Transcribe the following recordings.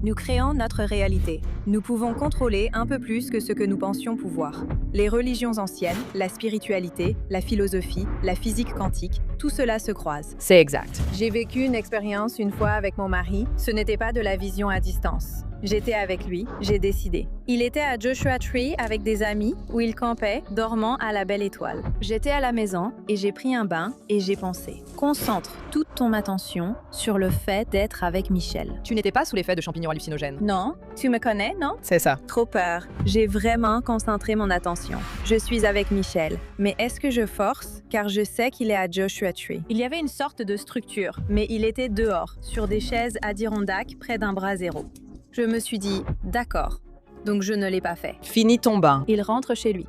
Nous créons notre réalité. Nous pouvons contrôler un peu plus que ce que nous pensions pouvoir. Les religions anciennes, la spiritualité, la philosophie, la physique quantique, tout cela se croise. C'est exact. J'ai vécu une expérience une fois avec mon mari. Ce n'était pas de la vision à distance. J'étais avec lui, j'ai décidé. Il était à Joshua Tree avec des amis où il campait, dormant à la belle étoile. J'étais à la maison et j'ai pris un bain et j'ai pensé. Concentre toute ton attention sur le fait d'être avec Michel. Tu n'étais pas sous l'effet de champignons hallucinogènes. Non, tu me connais, non? C'est ça. Trop peur. J'ai vraiment concentré mon attention. Je suis avec Michel. Mais est-ce que je force? Car je sais qu'il est à Joshua Tree. Il y avait une sorte de structure, mais il était dehors, sur des chaises Adirondack près d'un brasero. Je me suis dit, d'accord. Donc je ne l'ai pas fait. Finis ton bain. Il rentre chez lui.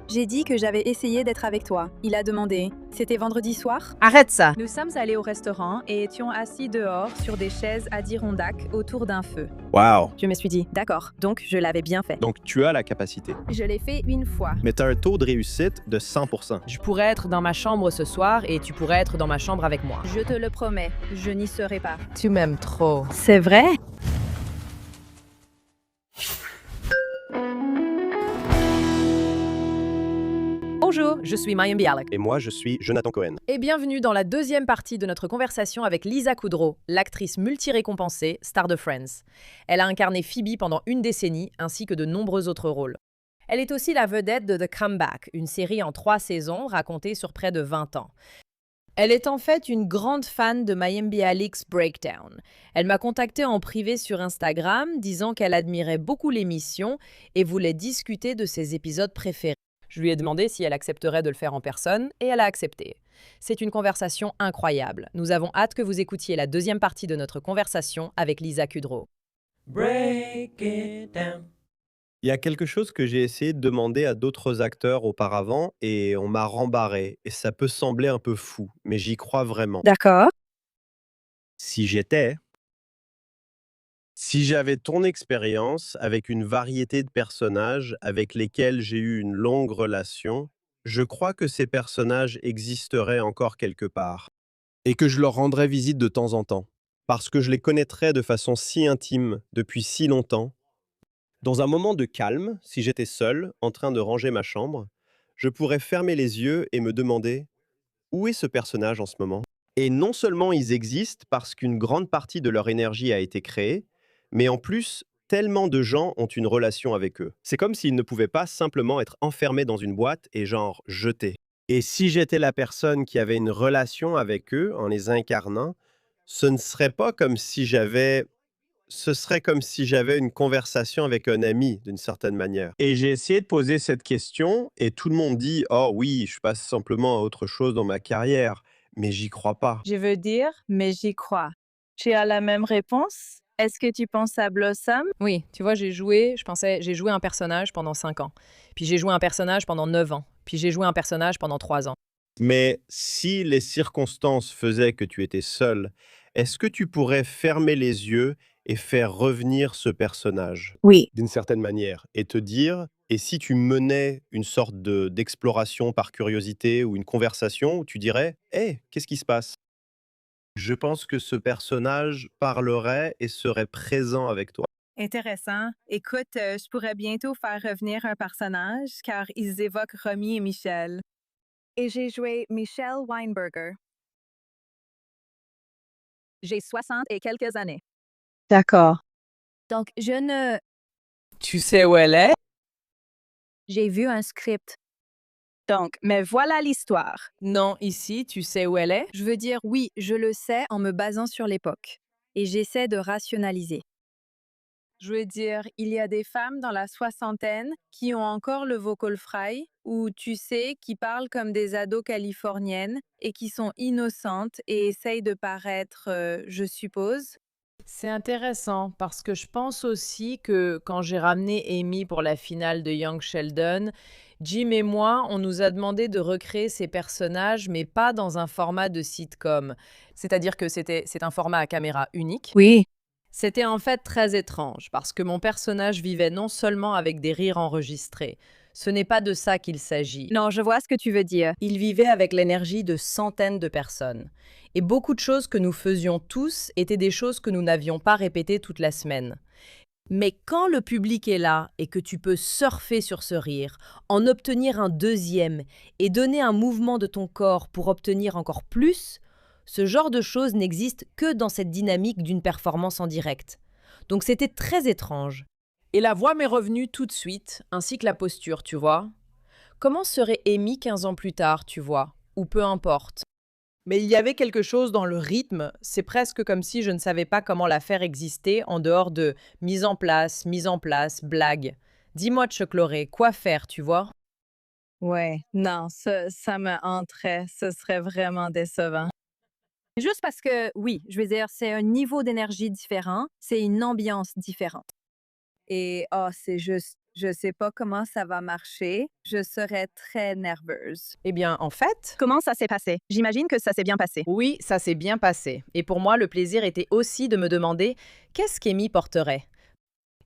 J'ai dit que j'avais essayé d'être avec toi. Il a demandé, c'était vendredi soir? Arrête ça. Nous sommes allés au restaurant et étions assis dehors sur des chaises Adirondack autour d'un feu. Wow. Je me suis dit, d'accord, donc je l'avais bien fait. Donc tu as la capacité. Je l'ai fait une fois. Mais tu as un taux de réussite de 100%. Je pourrais être dans ma chambre ce soir et tu pourrais être dans ma chambre avec moi. Je te le promets, je n'y serai pas. Tu m'aimes trop. C'est vrai? Bonjour, je suis Mayim Bialik. Et moi, je suis Jonathan Cohen. Et bienvenue dans la deuxième partie de notre conversation avec Lisa Kudrow, l'actrice multi-récompensée, star de Friends. Elle a incarné Phoebe pendant une décennie, ainsi que de nombreux autres rôles. Elle est aussi la vedette de The Comeback, une série en 3 saisons racontée sur près de 20 ans. Elle est en fait une grande fan de Mayim Bialik's Breakdown. Elle m'a contactée en privé sur Instagram, disant qu'elle admirait beaucoup l'émission et voulait discuter de ses épisodes préférés. Je lui ai demandé si elle accepterait de le faire en personne et elle a accepté. C'est une conversation incroyable. Nous avons hâte que vous écoutiez la deuxième partie de notre conversation avec Lisa Kudrow. Break it down. Il y a quelque chose que j'ai essayé de demander à d'autres acteurs auparavant et on m'a rembarré. Et ça peut sembler un peu fou, mais j'y crois vraiment. D'accord. Si j'avais ton expérience avec une variété de personnages avec lesquels j'ai eu une longue relation, je crois que ces personnages existeraient encore quelque part. Et que je leur rendrais visite de temps en temps. Parce que je les connaîtrais de façon si intime depuis si longtemps. Dans un moment de calme, si j'étais seul, en train de ranger ma chambre, je pourrais fermer les yeux et me demander où est ce personnage en ce moment? Et non seulement ils existent parce qu'une grande partie de leur énergie a été créée, mais en plus, tellement de gens ont une relation avec eux. C'est comme s'ils ne pouvaient pas simplement être enfermés dans une boîte et genre jetés. Et si j'étais la personne qui avait une relation avec eux en les incarnant, ce ne serait pas comme si j'avais ce serait comme si j'avais une conversation avec un ami, d'une certaine manière. Et j'ai essayé de poser cette question, et tout le monde dit: «Oh oui, je passe simplement à autre chose dans ma carrière», mais j'y crois pas. Je veux dire, mais j'y crois. Tu as la même réponse? Est-ce que tu penses à Blossom? Oui, tu vois, j'ai joué un personnage pendant 5 ans. Puis j'ai joué un personnage pendant 9 ans. Puis j'ai joué un personnage pendant 3 ans. Mais si les circonstances faisaient que tu étais seul, est-ce que tu pourrais fermer les yeux et faire revenir ce personnage, Oui. d'une certaine manière, et te dire, et si tu menais une sorte d'exploration par curiosité ou une conversation où tu dirais: «Hé, qu'est-ce qui se passe?» Je pense que ce personnage parlerait et serait présent avec toi. Intéressant. Écoute, je pourrais bientôt faire revenir un personnage car ils évoquent Romy et Michel. Et j'ai joué Michelle Weinberger. J'ai 60 et quelques années. D'accord. Donc, je ne... Tu sais où elle est? J'ai vu un script. Donc, mais voilà l'histoire. Non, ici, tu sais où elle est? Je veux dire, oui, je le sais en me basant sur l'époque. Et j'essaie de rationaliser. Je veux dire, il y a des femmes dans la soixantaine qui ont encore le vocal fry, ou tu sais, qui parlent comme des ados californiennes et qui sont innocentes et essayent de paraître, je suppose. C'est intéressant parce que je pense aussi que quand j'ai ramené Amy pour la finale de Young Sheldon, Jim et moi, on nous a demandé de recréer ces personnages, mais pas dans un format de sitcom. C'est-à-dire que c'est un format à caméra unique. Oui. C'était en fait très étrange parce que mon personnage vivait non seulement avec des rires enregistrés. Ce n'est pas de ça qu'il s'agit. Non, je vois ce que tu veux dire. Il vivait avec l'énergie de centaines de personnes. Et beaucoup de choses que nous faisions tous étaient des choses que nous n'avions pas répétées toute la semaine. Mais quand le public est là et que tu peux surfer sur ce rire, en obtenir un deuxième et donner un mouvement de ton corps pour obtenir encore plus, ce genre de choses n'existe que dans cette dynamique d'une performance en direct. Donc c'était très étrange. Et la voix m'est revenue tout de suite, ainsi que la posture, tu vois. Comment serait Amy 15 ans plus tard, tu vois? Ou peu importe. Mais il y avait quelque chose dans le rythme, c'est presque comme si je ne savais pas comment la faire exister en dehors de mise en place, blague. Dis-moi, Chuck Lorre, quoi faire, tu vois? Ouais, non, ça me hanterait. Ce serait vraiment décevant. Juste parce que, oui, je veux dire, c'est un niveau d'énergie différent, c'est une ambiance différente. Et oh, c'est juste, je sais pas comment ça va marcher. Je serais très nerveuse. Eh bien, en fait, Comment ça s'est passé? J'imagine que ça s'est bien passé. oui, ça s'est bien passé. Et pour moi, le plaisir était aussi de me demander qu'est-ce qu'Amy porterait.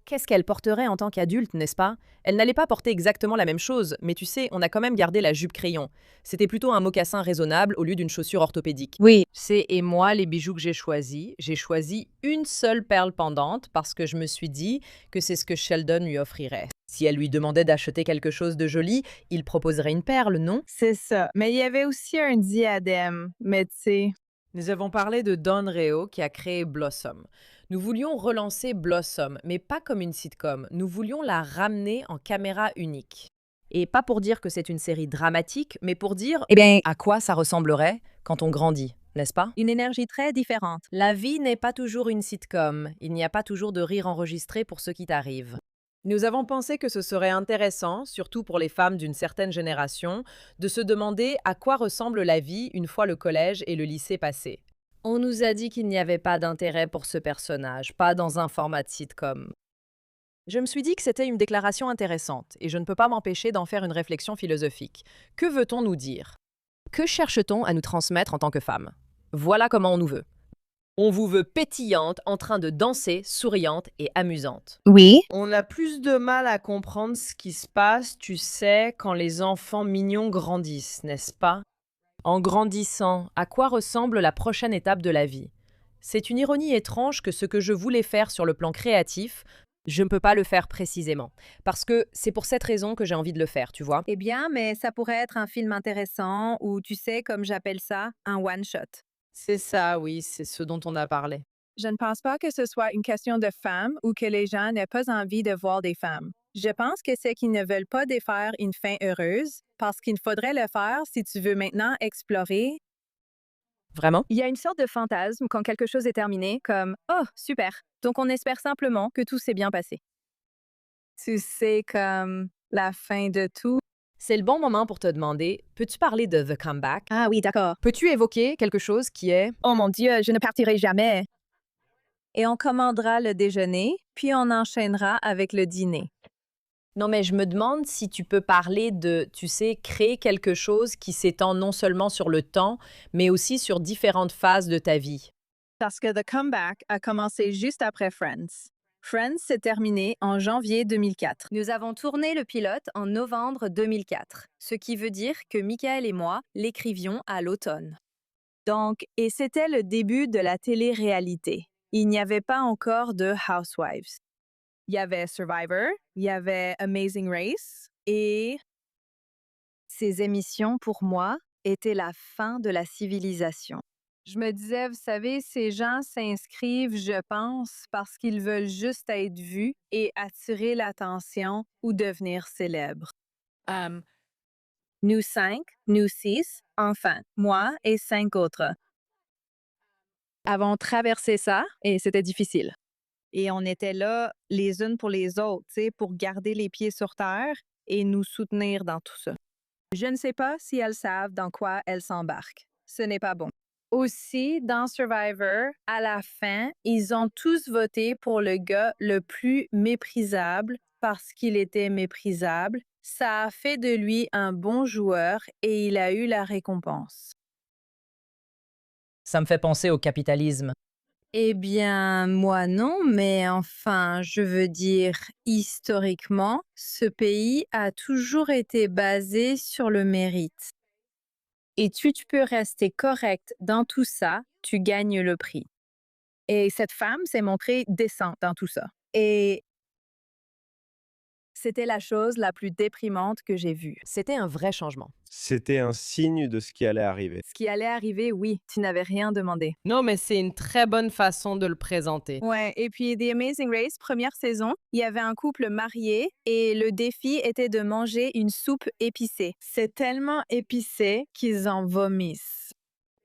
Qu'est-ce qu'elle porterait en tant qu'adulte, n'est-ce pas? Elle n'allait pas porter exactement la même chose, mais tu sais, on a quand même gardé la jupe crayon. C'était plutôt un mocassin raisonnable au lieu d'une chaussure orthopédique. Oui. C'est et moi, les bijoux que j'ai choisi une seule perle pendante parce que je me suis dit que c'est ce que Sheldon lui offrirait. Si elle lui demandait d'acheter quelque chose de joli, il proposerait une perle, non? C'est ça. Mais il y avait aussi un diadème. Mais tu sais, Nous avons parlé de Don Reo qui a créé Blossom. Nous voulions relancer Blossom, mais pas comme une sitcom. Nous voulions la ramener en caméra unique. Et pas pour dire que c'est une série dramatique, mais pour dire eh bien, à quoi ça ressemblerait quand on grandit, n'est-ce pas? une énergie très différente. La vie n'est pas toujours une sitcom. Il n'y a pas toujours de rire enregistré pour ce qui t'arrive. Nous avons pensé que ce serait intéressant, surtout pour les femmes d'une certaine génération, de se demander à quoi ressemble la vie une fois le collège et le lycée passés. On nous a dit qu'il n'y avait pas d'intérêt pour ce personnage, pas dans un format de sitcom. Je me suis dit que c'était une déclaration intéressante, et je ne peux pas m'empêcher d'en faire une réflexion philosophique. Que veut-on nous dire? Que cherche-t-on à nous transmettre en tant que femmes? Voilà comment on nous veut. On vous veut pétillante, en train de danser, souriante et amusante. Oui. On a plus de mal à comprendre ce qui se passe, tu sais, quand les enfants mignons grandissent, n'est-ce pas? En grandissant, à quoi ressemble la prochaine étape de la vie? C'est une ironie étrange que ce que je voulais faire sur le plan créatif, je ne peux pas le faire précisément. Parce que c'est pour cette raison que j'ai envie de le faire, tu vois? Eh bien, mais ça pourrait être un film intéressant ou, tu sais, comme j'appelle ça, un one-shot. C'est ça, oui, c'est ce dont on a parlé. Je ne pense pas que ce soit une question de femmes ou que les gens n'aient pas envie de voir des femmes. Je pense que c'est qu'ils ne veulent pas défaire une fin heureuse parce qu'il faudrait le faire si tu veux maintenant explorer. Vraiment? Il y a une sorte de fantasme quand quelque chose est terminé, comme oh, super. Donc on espère simplement que tout s'est bien passé. Tu sais, comme la fin de tout. C'est le bon moment pour te demander, peux-tu parler de The Comeback? Ah oui, d'accord. Peux-tu évoquer quelque chose qui est Oh mon Dieu, je ne partirai jamais. Et on commandera le déjeuner, puis on enchaînera avec le dîner. Non, mais je me demande si tu peux parler de, tu sais, créer quelque chose qui s'étend non seulement sur le temps, mais aussi sur différentes phases de ta vie. Parce que The Comeback a commencé juste après Friends. Friends s'est terminé en janvier 2004. Nous avons tourné le pilote en novembre 2004, ce qui veut dire que Michael et moi l'écrivions à l'automne. Donc, et c'était le début de la télé-réalité. Il n'y avait pas encore de Housewives. Il y avait Survivor, il y avait Amazing Race, et ces émissions, pour moi, étaient la fin de la civilisation. Je me disais, vous savez, ces gens s'inscrivent, je pense, parce qu'ils veulent juste être vus et attirer l'attention ou devenir célèbres. Nous 5, nous 6, enfin, moi et 5 autres. Avons traversé ça et c'était difficile. Et on était là les unes pour les autres, tu sais, pour garder les pieds sur terre et nous soutenir dans tout ça. Je ne sais pas si elles savent dans quoi elles s'embarquent. Ce n'est pas bon. Aussi, dans Survivor, à la fin, ils ont tous voté pour le gars le plus méprisable parce qu'il était méprisable. Ça a fait de lui un bon joueur et il a eu la récompense. Ça me fait penser au capitalisme. Eh bien, moi non, mais enfin, je veux dire, historiquement, ce pays a toujours été basé sur le mérite. Et tu peux rester correct dans tout ça, tu gagnes le prix. Et cette femme s'est montrée décente dans tout ça. Et c'était la chose la plus déprimante que j'ai vue. C'était un vrai changement. C'était un signe de ce qui allait arriver. Ce qui allait arriver, oui, tu n'avais rien demandé. Non, mais c'est une très bonne façon de le présenter. Ouais, et puis The Amazing Race, première saison, il y avait un couple marié et le défi était de manger une soupe épicée. C'est tellement épicé qu'ils en vomissent.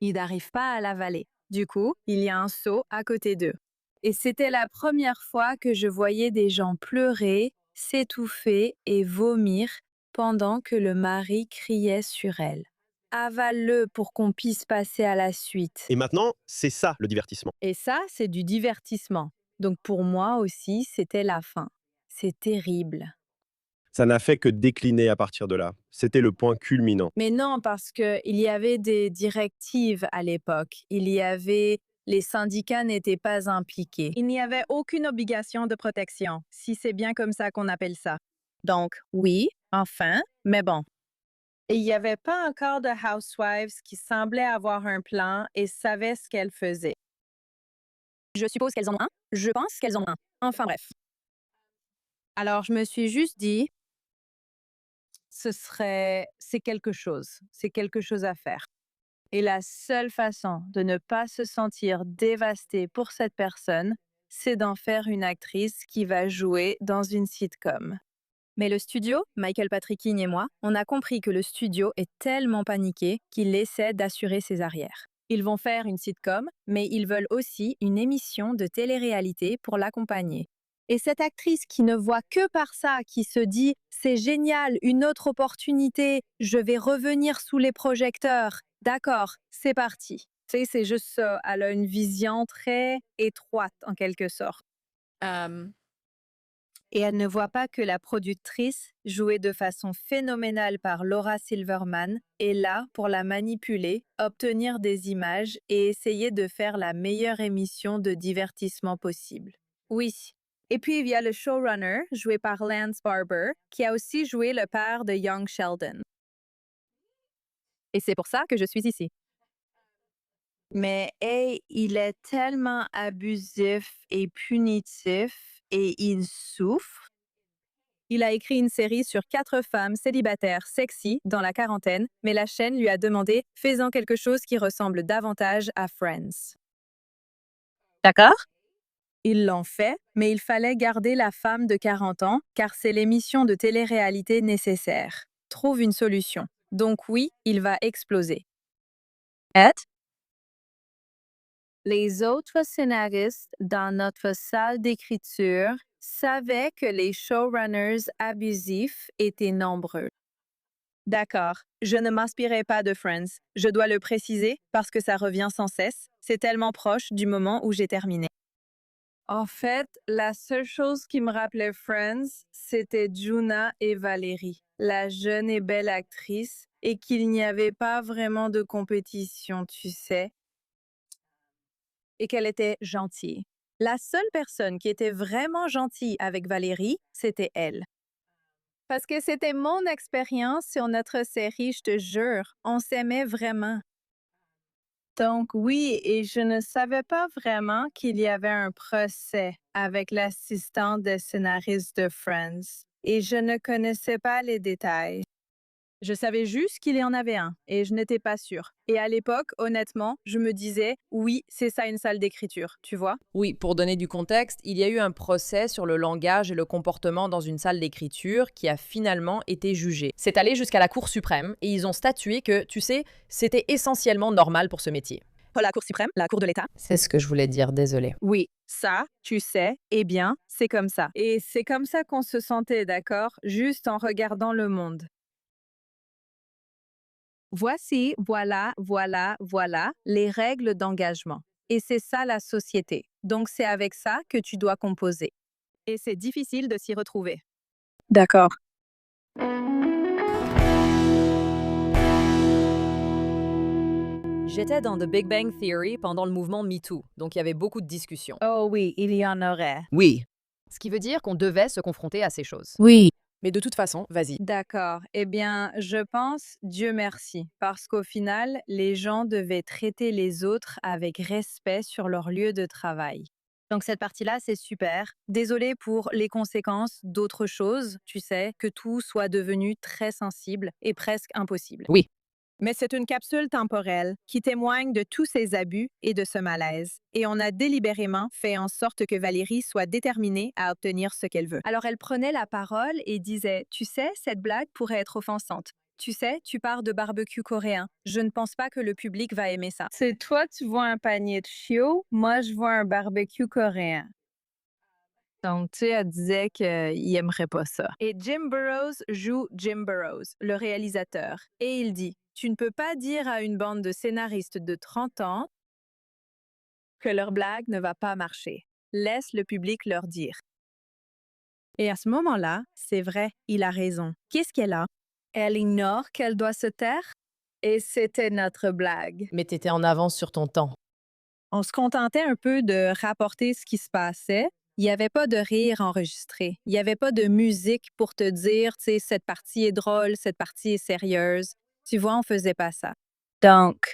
Ils n'arrivent pas à l'avaler. Du coup, il y a un seau à côté d'eux. Et c'était la première fois que je voyais des gens pleurer, s'étouffer et vomir pendant que le mari criait sur elle. Avale-le pour qu'on puisse passer à la suite. Et maintenant, c'est ça le divertissement. Et ça, c'est du divertissement. Donc pour moi aussi, c'était la fin. C'est terrible. Ça n'a fait que décliner à partir de là. C'était le point culminant. Mais non, parce qu'il y avait des directives à l'époque. Les syndicats n'étaient pas impliqués. Il n'y avait aucune obligation de protection, si c'est bien comme ça qu'on appelle ça. Donc, oui, enfin, mais bon. Et il n'y avait pas encore de housewives qui semblaient avoir un plan et savaient ce qu'elles faisaient. Je suppose qu'elles en ont un. Je pense qu'elles en ont un. Enfin bref. Alors, je me suis juste dit, c'est quelque chose. C'est quelque chose à faire. Et la seule façon de ne pas se sentir dévastée pour cette personne, c'est d'en faire une actrice qui va jouer dans une sitcom. Mais le studio, Michael Patrick King et moi, on a compris que le studio est tellement paniqué qu'il essaie d'assurer ses arrières. Ils vont faire une sitcom, mais ils veulent aussi une émission de télé-réalité pour l'accompagner. Et cette actrice qui ne voit que par ça, qui se dit « c'est génial, une autre opportunité, je vais revenir sous les projecteurs ». D'accord, c'est parti. Tu sais, c'est juste ça. Elle a une vision très étroite en quelque sorte. Et elle ne voit pas que la productrice, jouée de façon phénoménale par Laura Silverman, est là pour la manipuler, obtenir des images et essayer de faire la meilleure émission de divertissement possible. Oui. Et puis il y a le showrunner, joué par Lance Barber, qui a aussi joué le père de Young Sheldon. Et c'est pour ça que je suis ici. Mais hey, il est tellement abusif et punitif et il souffre. Il a écrit une série sur 4 femmes célibataires sexy dans la quarantaine, mais la chaîne lui a demandé « Fais-en quelque chose qui ressemble davantage à Friends ». D'accord? Ils l'ont fait, mais il fallait garder la femme de 40 ans car c'est l'émission de télé-réalité nécessaire. Trouve une solution. Donc oui, il va exploser. Ed? Les autres scénaristes dans notre salle d'écriture savaient que les showrunners abusifs étaient nombreux. D'accord, je ne m'inspirais pas de Friends. Je dois le préciser parce que ça revient sans cesse. C'est tellement proche du moment où j'ai terminé. En fait, la seule chose qui me rappelait Friends, c'était Juna et Valérie, la jeune et belle actrice, et qu'il n'y avait pas vraiment de compétition, tu sais, et qu'elle était gentille. La seule personne qui était vraiment gentille avec Valérie, c'était elle. Parce que c'était mon expérience sur notre série, je te jure, on s'aimait vraiment. Donc oui, et je ne savais pas vraiment qu'il y avait un procès avec l'assistante des scénaristes de Friends. Et je ne connaissais pas les détails. Je savais juste qu'il y en avait un, et je n'étais pas sûre. Et à l'époque, honnêtement, je me disais, oui, c'est ça une salle d'écriture, tu vois? Oui, pour donner du contexte, il y a eu un procès sur le langage et le comportement dans une salle d'écriture qui a finalement été jugé. C'est allé jusqu'à la Cour suprême et ils ont statué que, tu sais, c'était essentiellement normal pour ce métier. Pas la Cour suprême, la Cour de l'État. C'est ce que je voulais dire, désolé. Oui, ça, tu sais, eh bien, c'est comme ça. Et c'est comme ça qu'on se sentait, d'accord? Juste en regardant le monde. Voici, voilà les règles d'engagement. Et c'est ça la société. Donc c'est avec ça que tu dois composer. Et c'est difficile de s'y retrouver. D'accord. J'étais dans The Big Bang Theory pendant le mouvement MeToo, donc il y avait beaucoup de discussions. Oh oui, il y en aurait. Oui. Ce qui veut dire qu'on devait se confronter à ces choses. Oui. Mais de toute façon, vas-y. D'accord. Eh bien, je pense Dieu merci, parce qu'au final, les gens devaient traiter les autres avec respect sur leur lieu de travail. Donc cette partie-là, c'est super. Désolée pour les conséquences d'autres choses, tu sais, que tout soit devenu très sensible et presque impossible. Oui. Mais c'est une capsule temporelle qui témoigne de tous ces abus et de ce malaise. Et on a délibérément fait en sorte que Valérie soit déterminée à obtenir ce qu'elle veut. Alors elle prenait la parole et disait, tu sais, cette blague pourrait être offensante. Tu sais, tu pars de barbecue coréen. Je ne pense pas que le public va aimer ça. C'est toi, tu vois un panier de chiots, moi je vois un barbecue coréen. Donc, tu sais, elle disait qu'il aimerait pas ça. Et Jim Burrows joue Jim Burrows, le réalisateur. Et il dit, tu ne peux pas dire à une bande de scénaristes de 30 ans que leur blague ne va pas marcher. Laisse le public leur dire. Et à ce moment-là, c'est vrai, il a raison. Qu'est-ce qu'elle a? Elle ignore qu'elle doit se taire? Et c'était notre blague. Mais t'étais en avance sur ton temps. On se contentait un peu de rapporter ce qui se passait. Il n'y avait pas de rire enregistré. Il n'y avait pas de musique pour te dire, tu sais, cette partie est drôle, cette partie est sérieuse. Tu vois, on faisait pas ça. Donc,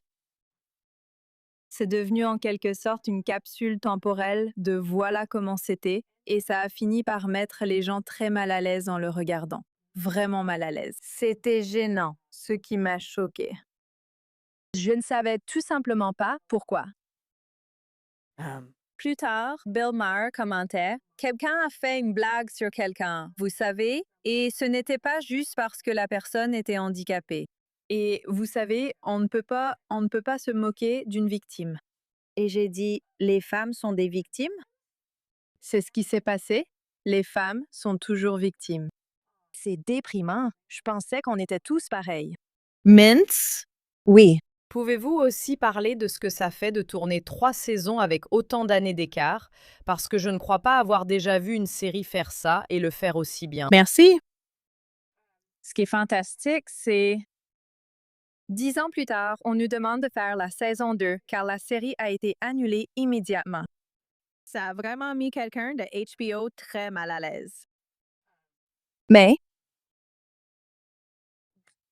c'est devenu en quelque sorte une capsule temporelle de voilà comment c'était, et ça a fini par mettre les gens très mal à l'aise en le regardant. Vraiment mal à l'aise. C'était gênant, ce qui m'a choqué. Je ne savais tout simplement pas pourquoi. Plus tard, Bill Maher commentait, quelqu'un a fait une blague sur quelqu'un, vous savez, et ce n'était pas juste parce que la personne était handicapée. Et vous savez, on ne peut pas se moquer d'une victime. Et j'ai dit, les femmes sont des victimes? C'est ce qui s'est passé. Les femmes sont toujours victimes. C'est déprimant. Je pensais qu'on était tous pareils. Mince? Oui. Pouvez-vous aussi parler de ce que ça fait de tourner 3 saisons avec autant d'années d'écart? Parce que je ne crois pas avoir déjà vu une série faire ça et le faire aussi bien. Merci. Ce qui est fantastique, c'est 10 ans plus tard, on nous demande de faire la saison 2 car la série a été annulée immédiatement. Ça a vraiment mis quelqu'un de HBO très mal à l'aise. Mais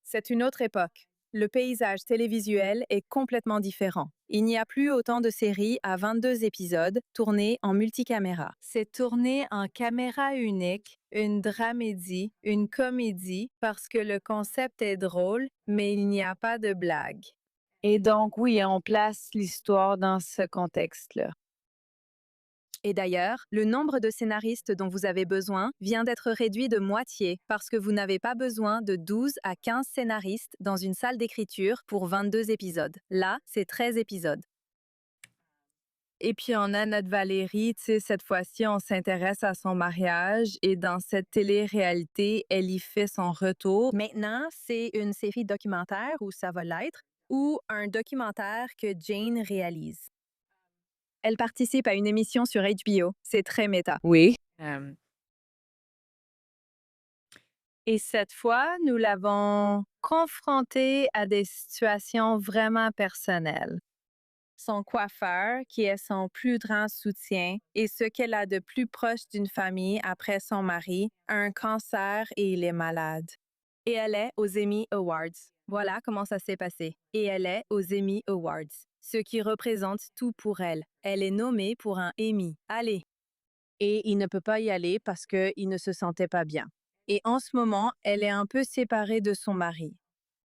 c'est une autre époque. Le paysage télévisuel est complètement différent. Il n'y a plus autant de séries à 22 épisodes tournées en multicaméra. C'est tourné en caméra unique, une dramédie, une comédie, parce que le concept est drôle, mais il n'y a pas de blague. Et donc, oui, on place l'histoire dans ce contexte-là. Et d'ailleurs, le nombre de scénaristes dont vous avez besoin vient d'être réduit de moitié parce que vous n'avez pas besoin de 12 à 15 scénaristes dans une salle d'écriture pour 22 épisodes. Là, c'est 13 épisodes. Et puis on a notre Valérie, tu sais, cette fois-ci, on s'intéresse à son mariage et dans cette télé-réalité, elle y fait son retour. Maintenant, c'est une série documentaire ou ça va l'être, ou un documentaire que Jane réalise. Elle participe à une émission sur HBO. C'est très méta. Oui. Et cette fois, nous l'avons confrontée à des situations vraiment personnelles. Son coiffeur, qui est son plus grand soutien, et ce qu'elle a de plus proche d'une famille après son mari, a un cancer et il est malade. Et elle est aux Emmy Awards. Voilà comment ça s'est passé. Et elle est aux Emmy Awards, ce qui représente tout pour elle. Elle est nommée pour un Emmy. Allez! Et il ne peut pas y aller parce qu'il ne se sentait pas bien. Et en ce moment, elle est un peu séparée de son mari.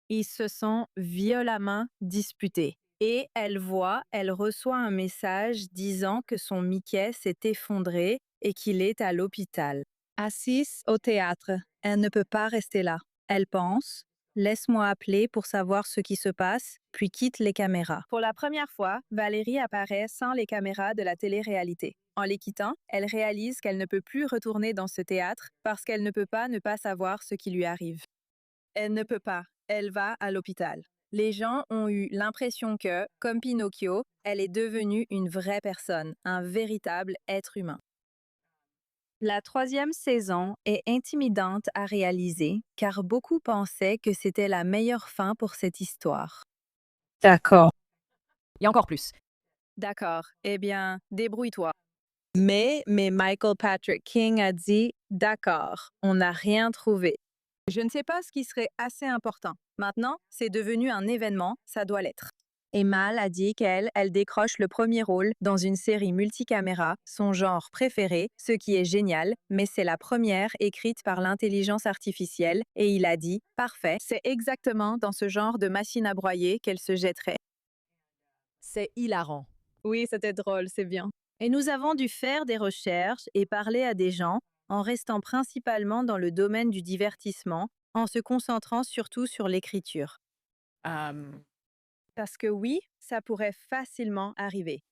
Ils se sont violemment disputés. Et elle reçoit un message disant que son Mickey s'est effondré et qu'il est à l'hôpital. Assise au théâtre, elle ne peut pas rester là. Elle pense, laisse-moi appeler pour savoir ce qui se passe, puis quitte les caméras. Pour la première fois, Valérie apparaît sans les caméras de la télé-réalité. En les quittant, elle réalise qu'elle ne peut plus retourner dans ce théâtre parce qu'elle ne peut pas ne pas savoir ce qui lui arrive. Elle ne peut pas. Elle va à l'hôpital. Les gens ont eu l'impression que, comme Pinocchio, elle est devenue une vraie personne, un véritable être humain. La 3e saison est intimidante à réaliser car beaucoup pensaient que c'était la meilleure fin pour cette histoire. D'accord. Et encore plus. D'accord, eh bien, débrouille-toi. Mais Michael Patrick King a dit, d'accord, on n'a rien trouvé. Je ne sais pas ce qui serait assez important. Maintenant, c'est devenu un événement, ça doit l'être. Et Mal a dit elle décroche le premier rôle dans une série multicaméra, son genre préféré, ce qui est génial, mais c'est la première écrite par l'intelligence artificielle, et il a dit, parfait, c'est exactement dans ce genre de machine à broyer qu'elle se jetterait. C'est hilarant. Oui, c'était drôle, c'est bien. Et nous avons dû faire des recherches et parler à des gens en restant principalement dans le domaine du divertissement, en se concentrant surtout sur l'écriture. Parce que oui, ça pourrait facilement arriver.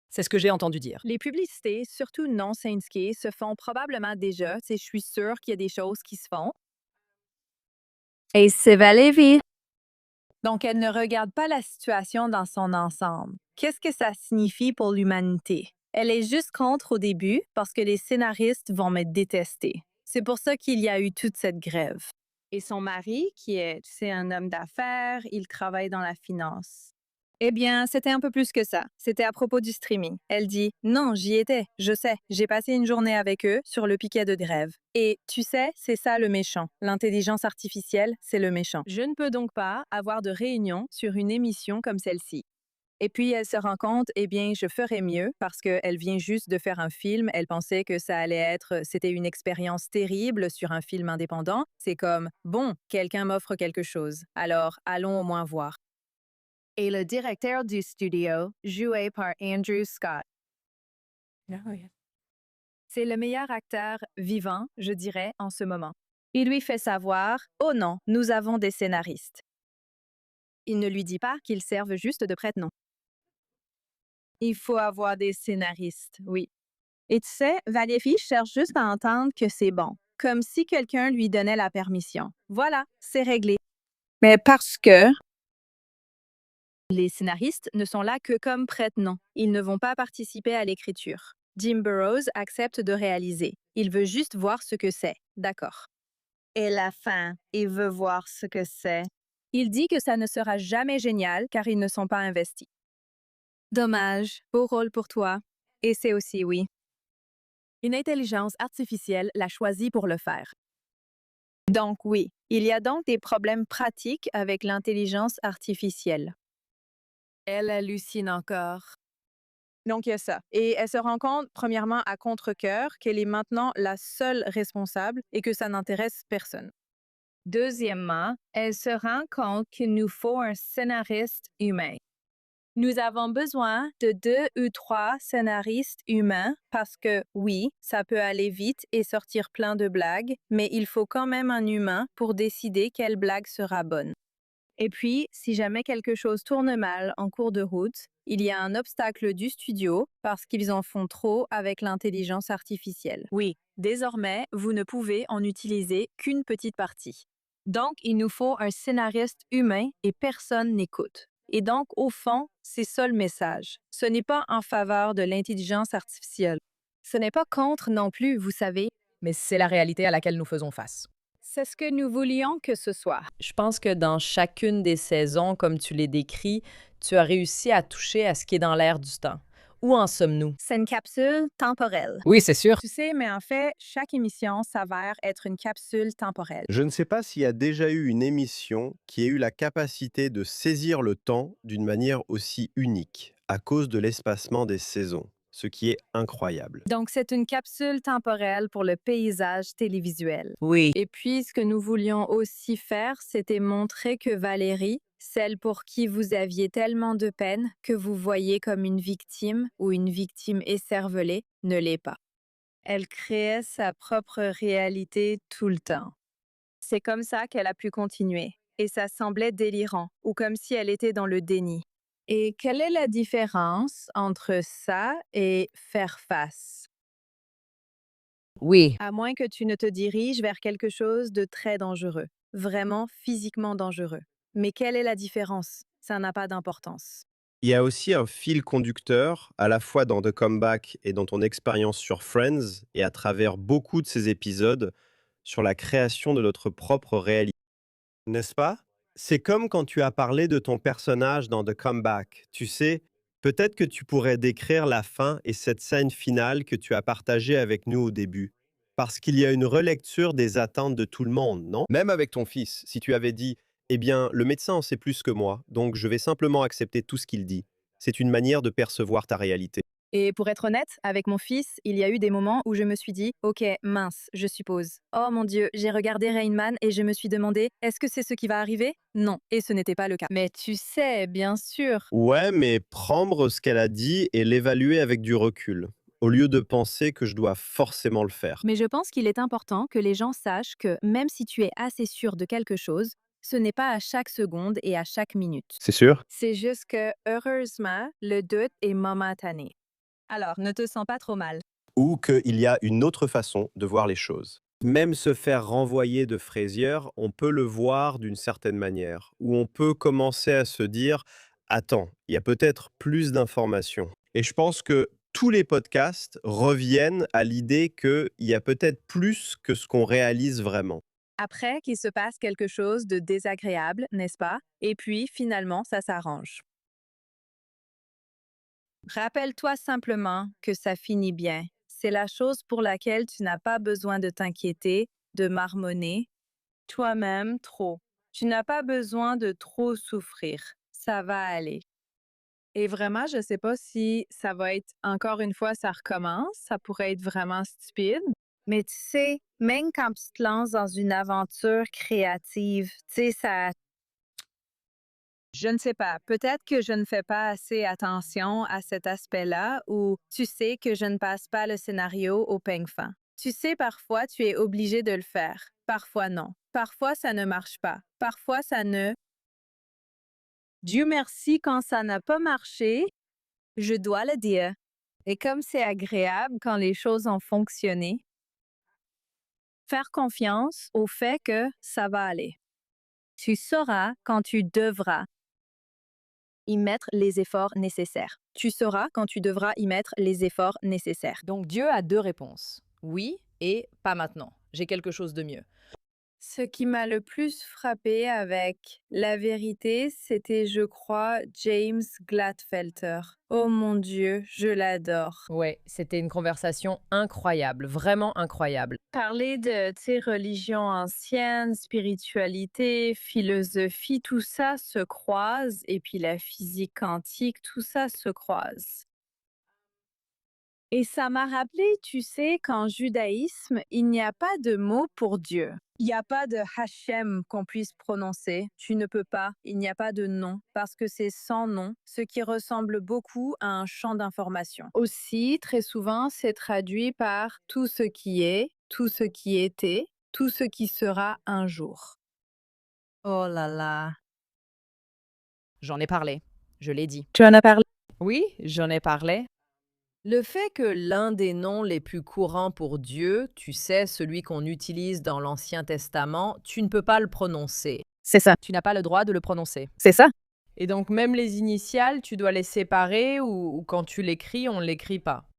C'est ce que j'ai entendu dire. Les publicités, surtout non syndiquées, se font probablement déjà, je suis sûre qu'il y a des choses qui se font. Et c'est Valérie. Donc, elle ne regarde pas la situation dans son ensemble. Qu'est-ce que ça signifie pour l'humanité? Elle est juste contre au début parce que les scénaristes vont me détester. C'est pour ça qu'il y a eu toute cette grève. Et son mari, c'est un homme d'affaires, il travaille dans la finance. Eh bien, c'était un peu plus que ça. C'était à propos du streaming. Elle dit, non, j'y étais, je sais, j'ai passé une journée avec eux sur le piquet de grève. Et tu sais, c'est ça le méchant. L'intelligence artificielle, c'est le méchant. Je ne peux donc pas avoir de réunion sur une émission comme celle-ci. Et puis elle se rend compte, eh bien, je ferais mieux parce qu'elle vient juste de faire un film. Elle pensait que c'était une expérience terrible sur un film indépendant. C'est comme, bon, quelqu'un m'offre quelque chose. Alors, allons au moins voir. Et le directeur du studio, joué par Andrew Scott. Oh, yeah. C'est le meilleur acteur vivant, je dirais, en ce moment. Il lui fait savoir, oh non, nous avons des scénaristes. Il ne lui dit pas qu'ils servent juste de prête-nom. Il faut avoir des scénaristes, oui. Et tu sais, Valérie cherche juste à entendre que c'est bon, comme si quelqu'un lui donnait la permission. Voilà, c'est réglé. Mais parce que les scénaristes ne sont là que comme prête-nom. Ils ne vont pas participer à l'écriture. Jim Burrows accepte de réaliser. Il veut juste voir ce que c'est. D'accord. Et la fin, il veut voir ce que c'est. Il dit que ça ne sera jamais génial car ils ne sont pas investis. Dommage, beau rôle pour toi. Et c'est aussi oui. Une intelligence artificielle l'a choisi pour le faire. Donc oui, il y a donc des problèmes pratiques avec l'intelligence artificielle. Elle hallucine encore. Donc, il y a ça. Et elle se rend compte, premièrement, à contre-cœur, qu'elle est maintenant la seule responsable et que ça n'intéresse personne. Deuxièmement, elle se rend compte qu'il nous faut un scénariste humain. Nous avons besoin de 2 ou 3 scénaristes humains parce que, oui, ça peut aller vite et sortir plein de blagues, mais il faut quand même un humain pour décider quelle blague sera bonne. Et puis, si jamais quelque chose tourne mal en cours de route, il y a un obstacle du studio parce qu'ils en font trop avec l'intelligence artificielle. Oui, désormais, vous ne pouvez en utiliser qu'une petite partie. Donc, il nous faut un scénariste humain et personne n'écoute. Et donc, au fond, c'est ça le message. Ce n'est pas en faveur de l'intelligence artificielle. Ce n'est pas contre non plus, vous savez. Mais c'est la réalité à laquelle nous faisons face. C'est ce que nous voulions que ce soit. Je pense que dans chacune des saisons, comme tu les décris, tu as réussi à toucher à ce qui est dans l'air du temps. Où en sommes-nous? C'est une capsule temporelle. Oui, c'est sûr. Tu sais, mais en fait, chaque émission s'avère être une capsule temporelle. Je ne sais pas s'il y a déjà eu une émission qui ait eu la capacité de saisir le temps d'une manière aussi unique, à cause de l'espacement des saisons, ce qui est incroyable. Donc, c'est une capsule temporelle pour le paysage télévisuel. Oui. Et puis, ce que nous voulions aussi faire, c'était montrer que Valérie, celle pour qui vous aviez tellement de peine que vous voyez comme une victime ou une victime écervelée, ne l'est pas. Elle créait sa propre réalité tout le temps. C'est comme ça qu'elle a pu continuer. Et ça semblait délirant, ou comme si elle était dans le déni. Et quelle est la différence entre ça et faire face? Oui. À moins que tu ne te diriges vers quelque chose de très dangereux, vraiment physiquement dangereux. Mais quelle est la différence? Ça n'a pas d'importance. Il y a aussi un fil conducteur, à la fois dans The Comeback et dans ton expérience sur Friends, et à travers beaucoup de ces épisodes, sur la création de notre propre réalité. N'est-ce pas? C'est comme quand tu as parlé de ton personnage dans The Comeback. Tu sais, peut-être que tu pourrais décrire la fin et cette scène finale que tu as partagée avec nous au début. Parce qu'il y a une relecture des attentes de tout le monde, non? Même avec ton fils, si tu avais dit, eh bien, le médecin en sait plus que moi, donc je vais simplement accepter tout ce qu'il dit. C'est une manière de percevoir ta réalité. Et pour être honnête, avec mon fils, il y a eu des moments où je me suis dit, ok, mince, je suppose. Oh mon Dieu, j'ai regardé Rain Man et je me suis demandé, est-ce que c'est ce qui va arriver? Non, et ce n'était pas le cas. Mais tu sais, bien sûr. Ouais, mais prendre ce qu'elle a dit et l'évaluer avec du recul, au lieu de penser que je dois forcément le faire. Mais je pense qu'il est important que les gens sachent que même si tu es assez sûr de quelque chose, ce n'est pas à chaque seconde et à chaque minute. C'est sûr? C'est juste que, heureusement, le doute est momentané. Alors, ne te sens pas trop mal. Ou qu'il y a une autre façon de voir les choses. Même se faire renvoyer de fraisière, on peut le voir d'une certaine manière, ou on peut commencer à se dire, attends, il y a peut-être plus d'informations. Et je pense que tous les podcasts reviennent à l'idée qu'il y a peut-être plus que ce qu'on réalise vraiment. Après qu'il se passe quelque chose de désagréable, n'est-ce pas? Et puis, finalement, ça s'arrange. Rappelle-toi simplement que ça finit bien. C'est la chose pour laquelle tu n'as pas besoin de t'inquiéter, de marmonner toi-même trop. Tu n'as pas besoin de trop souffrir. Ça va aller. Et vraiment, je ne sais pas si ça va être encore une fois, ça recommence. Ça pourrait être vraiment stupide. Mais tu sais, même quand tu te lances dans une aventure créative, tu sais, ça je ne sais pas. Peut-être que je ne fais pas assez attention à cet aspect-là ou tu sais que je ne passe pas le scénario au peigne fin. Tu sais, parfois, tu es obligé de le faire. Parfois, non. Parfois, ça ne marche pas. Parfois, ça ne... Dieu merci, quand ça n'a pas marché, je dois le dire. Et comme c'est agréable quand les choses ont fonctionné, faire confiance au fait que ça va aller. Tu sauras quand tu devras y mettre les efforts nécessaires. Tu sauras quand tu devras y mettre les efforts nécessaires. Donc Dieu a deux réponses. Oui et pas maintenant. J'ai quelque chose de mieux. Ce qui m'a le plus frappé avec la vérité, c'était, je crois, James Gladfelter. Oh mon Dieu, je l'adore. Ouais, c'était une conversation incroyable, vraiment incroyable. Parler de, tu sais, religion ancienne, spiritualité, philosophie, tout ça se croise, et puis la physique quantique, tout ça se croise. Et ça m'a rappelé, tu sais, qu'en judaïsme, il n'y a pas de mot pour Dieu. Il n'y a pas de Hachem qu'on puisse prononcer. Tu ne peux pas. Il n'y a pas de nom parce que c'est sans nom, ce qui ressemble beaucoup à un champ d'information. Aussi, très souvent, c'est traduit par tout ce qui est, tout ce qui était, tout ce qui sera un jour. Oh là là. J'en ai parlé, je l'ai dit. Tu en as parlé? Oui, j'en ai parlé. Le fait que l'un des noms les plus courants pour Dieu, tu sais, celui qu'on utilise dans l'Ancien Testament, tu ne peux pas le prononcer. C'est ça. Tu n'as pas le droit de le prononcer. C'est ça. Et donc même les initiales, tu dois les séparer ou quand tu l'écris, on ne l'écrit pas.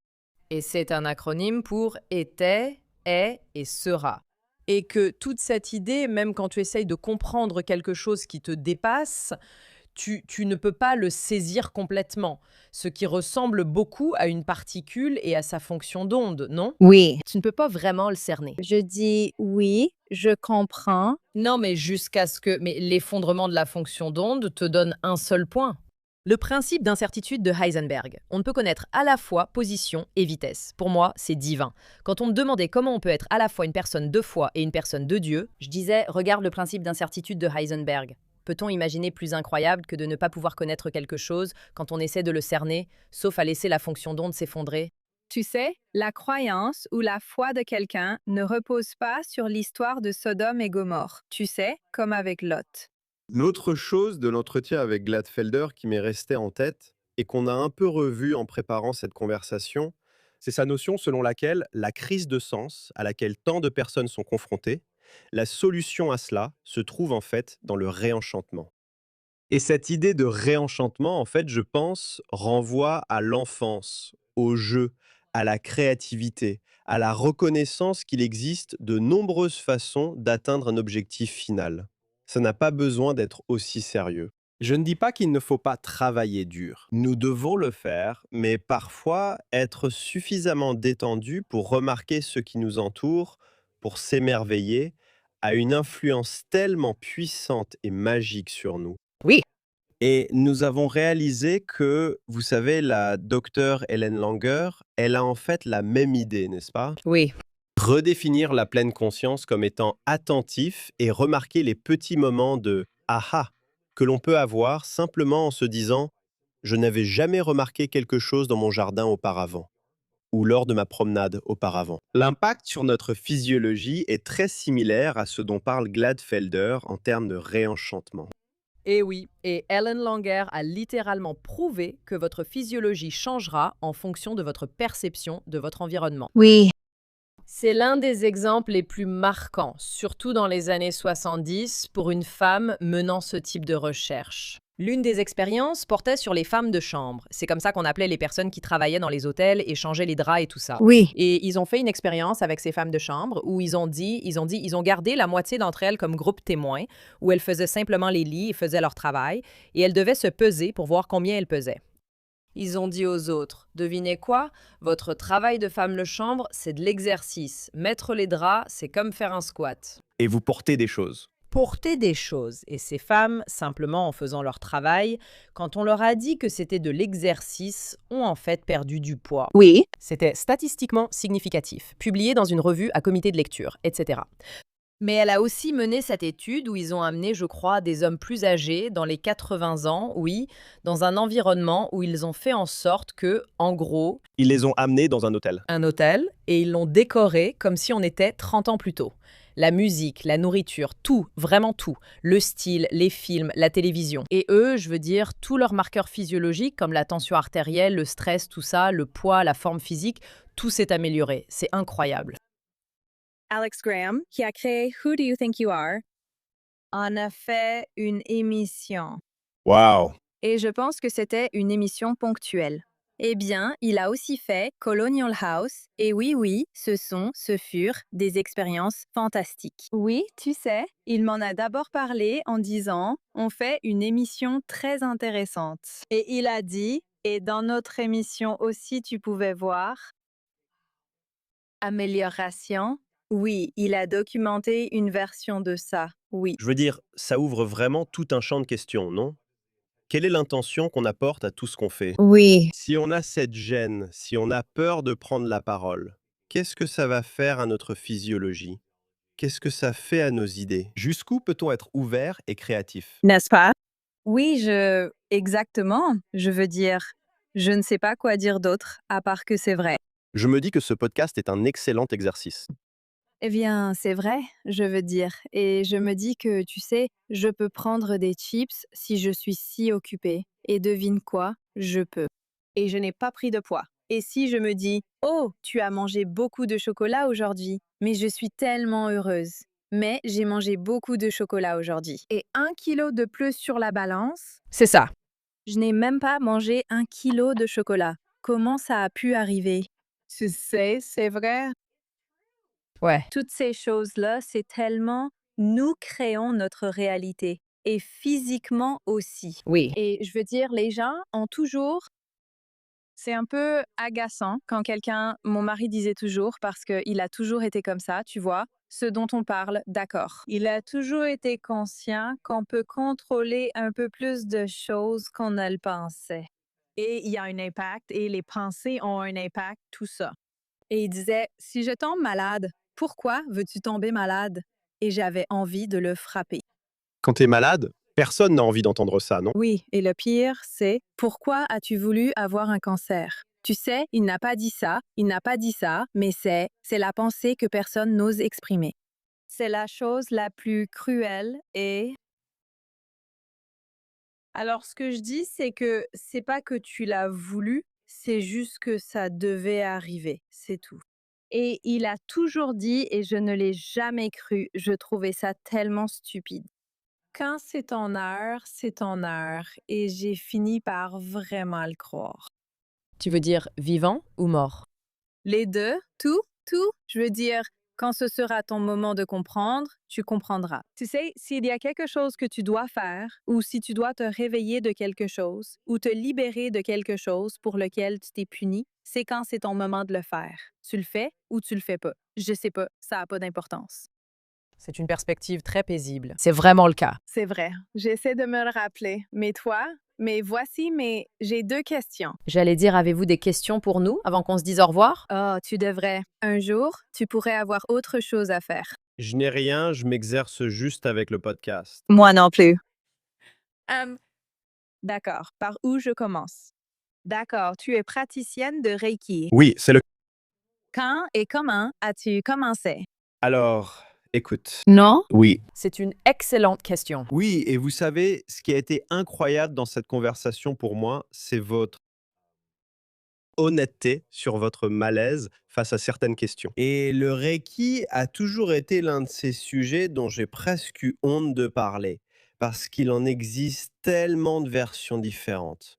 Et c'est un acronyme pour était, est et sera. Et que toute cette idée, même quand tu essayes de comprendre quelque chose qui te dépasse, tu ne peux pas le saisir complètement, ce qui ressemble beaucoup à une particule et à sa fonction d'onde, non? Oui. Tu ne peux pas vraiment le cerner. Je dis oui, je comprends. Non, mais jusqu'à ce que l'effondrement de la fonction d'onde te donne un seul point. Le principe d'incertitude de Heisenberg. On ne peut connaître à la fois position et vitesse. Pour moi, c'est divin. Quand on me demandait comment on peut être à la fois une personne de foi et une personne de Dieu, je disais, regarde le principe d'incertitude de Heisenberg. Peut-on imaginer plus incroyable que de ne pas pouvoir connaître quelque chose quand on essaie de le cerner, sauf à laisser la fonction d'onde s'effondrer? Tu sais, la croyance ou la foi de quelqu'un ne repose pas sur l'histoire de Sodome et Gomorre, tu sais, comme avec Lot. L'autre chose de l'entretien avec Gladfelder qui m'est resté en tête et qu'on a un peu revu en préparant cette conversation, c'est sa notion selon laquelle la crise de sens à laquelle tant de personnes sont confrontées, la solution à cela se trouve en fait dans le réenchantement. Et cette idée de réenchantement, en fait, je pense, renvoie à l'enfance, au jeu, à la créativité, à la reconnaissance qu'il existe de nombreuses façons d'atteindre un objectif final. Ça n'a pas besoin d'être aussi sérieux. Je ne dis pas qu'il ne faut pas travailler dur. Nous devons le faire, mais parfois être suffisamment détendu pour remarquer ce qui nous entoure, pour s'émerveiller, a une influence tellement puissante et magique sur nous. Oui. Et nous avons réalisé que, vous savez, la docteure Hélène Langer, elle a en fait la même idée, n'est-ce pas? Oui. Redéfinir la pleine conscience comme étant attentif et remarquer les petits moments de aha que l'on peut avoir simplement en se disant je n'avais jamais remarqué quelque chose dans mon jardin auparavant ou lors de ma promenade auparavant. L'impact sur notre physiologie est très similaire à ce dont parle Gladfelder en termes de réenchantement. Et oui, et Ellen Langer a littéralement prouvé que votre physiologie changera en fonction de votre perception de votre environnement. Oui. C'est l'un des exemples les plus marquants, surtout dans les années 70, pour une femme menant ce type de recherche. L'une des expériences portait sur les femmes de chambre. C'est comme ça qu'on appelait les personnes qui travaillaient dans les hôtels et changeaient les draps et tout ça. Oui. Et ils ont fait une expérience avec ces femmes de chambre où ils ont gardé la moitié d'entre elles comme groupe témoin, où elles faisaient simplement les lits et faisaient leur travail, et elles devaient se peser pour voir combien elles pesaient. Ils ont dit aux autres, devinez quoi? Votre travail de femme de chambre, c'est de l'exercice. Mettre les draps, c'est comme faire un squat. Et vous portez des choses. Porter des choses. Et ces femmes, simplement en faisant leur travail, quand on leur a dit que c'était de l'exercice, ont en fait perdu du poids. Oui. C'était statistiquement significatif, publié dans une revue à comité de lecture, etc. Mais elle a aussi mené cette étude où ils ont amené, je crois, des hommes plus âgés, dans les 80 ans, oui, dans un environnement où ils ont fait en sorte que, en gros, Ils les ont amenés dans un hôtel. un hôtel, et ils l'ont décoré comme si on était 30 ans plus tôt. La musique, la nourriture, tout, vraiment tout. Le style, les films, la télévision. Et eux, je veux dire, tous leurs marqueurs physiologiques, comme la tension artérielle, le stress, tout ça, le poids, la forme physique, tout s'est amélioré. C'est incroyable. Alex Graham, qui a créé Who Do You Think You Are, en a fait une émission. Wow! Et je pense que c'était une émission ponctuelle. Eh bien, il a aussi fait Colonial House. Et oui, ce furent des expériences fantastiques. Oui, tu sais, il m'en a d'abord parlé en disant on fait une émission très intéressante. Et il a dit, et dans notre émission aussi tu pouvais voir, amélioration. Oui, il a documenté une version de ça. Oui. Je veux dire, ça ouvre vraiment tout un champ de questions, non? Quelle est l'intention qu'on apporte à tout ce qu'on fait? Oui. Si on a cette gêne, si on a peur de prendre la parole, qu'est-ce que ça va faire à notre physiologie? Qu'est-ce que ça fait à nos idées? Jusqu'où peut-on être ouvert et créatif? N'est-ce pas? Oui, exactement. Je veux dire, je ne sais pas quoi dire d'autre, à part que c'est vrai. Je me dis que ce podcast est un excellent exercice. Eh bien, c'est vrai, je veux dire. Et je me dis que, tu sais, je peux prendre des chips si je suis si occupée. Et devine quoi? Je peux. Et je n'ai pas pris de poids. Et si je me dis, oh, tu as mangé beaucoup de chocolat aujourd'hui, mais je suis tellement heureuse. Mais j'ai mangé beaucoup de chocolat aujourd'hui. Et 1 kilo de plus sur la balance, C'est ça. je n'ai même pas mangé 1 kilo de chocolat. Comment ça a pu arriver? Tu sais, c'est vrai. Ouais. Toutes ces choses-là, c'est tellement nous créons notre réalité et physiquement aussi. Oui. Et je veux dire, les gens ont toujours, c'est un peu agaçant quand mon mari disait toujours, parce qu'il a toujours été comme ça, tu vois, ce dont on parle, d'accord. Il a toujours été conscient qu'on peut contrôler un peu plus de choses qu'on ne le pensait. Et il y a un impact et les pensées ont un impact, tout ça. Et il disait, si je tombe malade, pourquoi veux-tu tomber malade? Et j'avais envie de le frapper. Quand tu es malade, personne n'a envie d'entendre ça, non? Oui, et le pire, c'est pourquoi as-tu voulu avoir un cancer? Tu sais, il n'a pas dit ça, mais c'est la pensée que personne n'ose exprimer. C'est la chose la plus cruelle et alors ce que je dis, c'est que c'est pas que tu l'as voulu, c'est juste que ça devait arriver, c'est tout. Et il a toujours dit, et je ne l'ai jamais cru, je trouvais ça tellement stupide. Quand c'est ton heure, et j'ai fini par vraiment le croire. Tu veux dire vivant ou mort? Les deux, tout, je veux dire, Quand ce sera ton moment de comprendre, tu comprendras. Tu sais, s'il y a quelque chose que tu dois faire, ou si tu dois te réveiller de quelque chose, ou te libérer de quelque chose pour lequel tu t'es puni, c'est quand c'est ton moment de le faire. Tu le fais ou tu le fais pas. Je sais pas, ça n'a pas d'importance. C'est une perspective très paisible. C'est vraiment le cas. C'est vrai, j'essaie de me le rappeler. Mais toi? J'ai 2 questions. J'allais dire, avez-vous des questions pour nous avant qu'on se dise au revoir? Oh, tu devrais. Un jour, tu pourrais avoir autre chose à faire. Je n'ai rien, je m'exerce juste avec le podcast. Moi non plus. Um, D'accord. Par où je commence? D'accord, tu es praticienne de Reiki. Oui, c'est le... Quand et comment as-tu commencé? Alors, écoute. Non? Oui. C'est une excellente question. Oui, et vous savez, ce qui a été incroyable dans cette conversation pour moi, c'est votre honnêteté sur votre malaise face à certaines questions. Et le Reiki a toujours été l'un de ces sujets dont j'ai presque eu honte de parler, parce qu'il en existe tellement de versions différentes.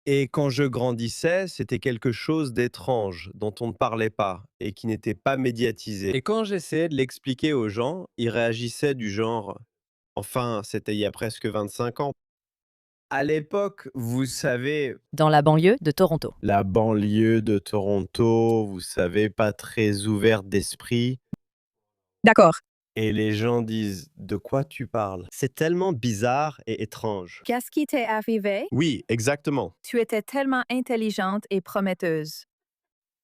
Et quand je grandissais, c'était quelque chose d'étrange, dont on ne parlait pas et qui n'était pas médiatisé. Et quand j'essayais de l'expliquer aux gens, ils réagissaient du genre, enfin, c'était il y a presque 25 ans. À l'époque, vous savez, Dans la banlieue de Toronto. la banlieue de Toronto, vous savez, pas très ouverte d'esprit. D'accord. Et les gens disent, de quoi tu parles? C'est tellement bizarre et étrange. Qu'est-ce qui t'est arrivé? Oui, exactement. Tu étais tellement intelligente et prometteuse.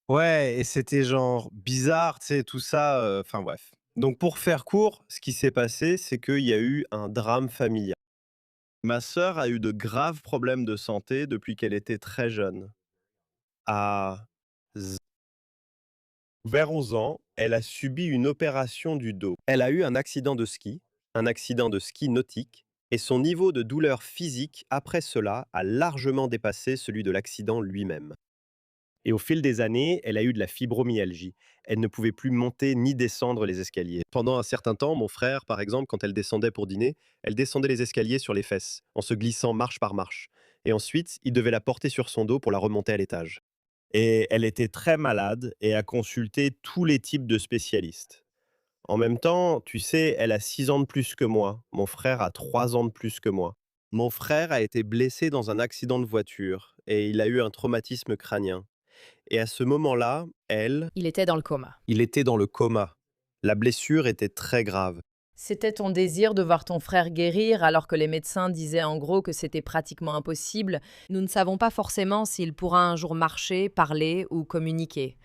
Ouais, et c'était genre bizarre, tu sais, tout ça, enfin bref. Donc pour faire court, ce qui s'est passé, c'est qu'il y a eu un drame familial. Ma sœur a eu de graves problèmes de santé depuis qu'elle était très jeune. À Vers 11 ans, elle a subi une opération du dos. Elle a eu un accident de ski nautique, et son niveau de douleur physique après cela a largement dépassé celui de l'accident lui-même. Et au fil des années, elle a eu de la fibromyalgie. Elle ne pouvait plus monter ni descendre les escaliers. Pendant un certain temps, mon frère, par exemple, quand elle descendait pour dîner, elle descendait les escaliers sur les fesses, en se glissant marche par marche. Et ensuite, il devait la porter sur son dos pour la remonter à l'étage. Et elle était très malade et a consulté tous les types de spécialistes. En même temps, tu sais, elle a 6 ans de plus que moi. Mon frère a 3 ans de plus que moi. Mon frère a été blessé dans un accident de voiture et il a eu un traumatisme crânien. Et à ce moment-là, Il était dans le coma. il était dans le coma. La blessure était très grave. C'était ton désir de voir ton frère guérir alors que les médecins disaient en gros que c'était pratiquement impossible. Nous ne savons pas forcément s'il pourra un jour marcher, parler ou communiquer.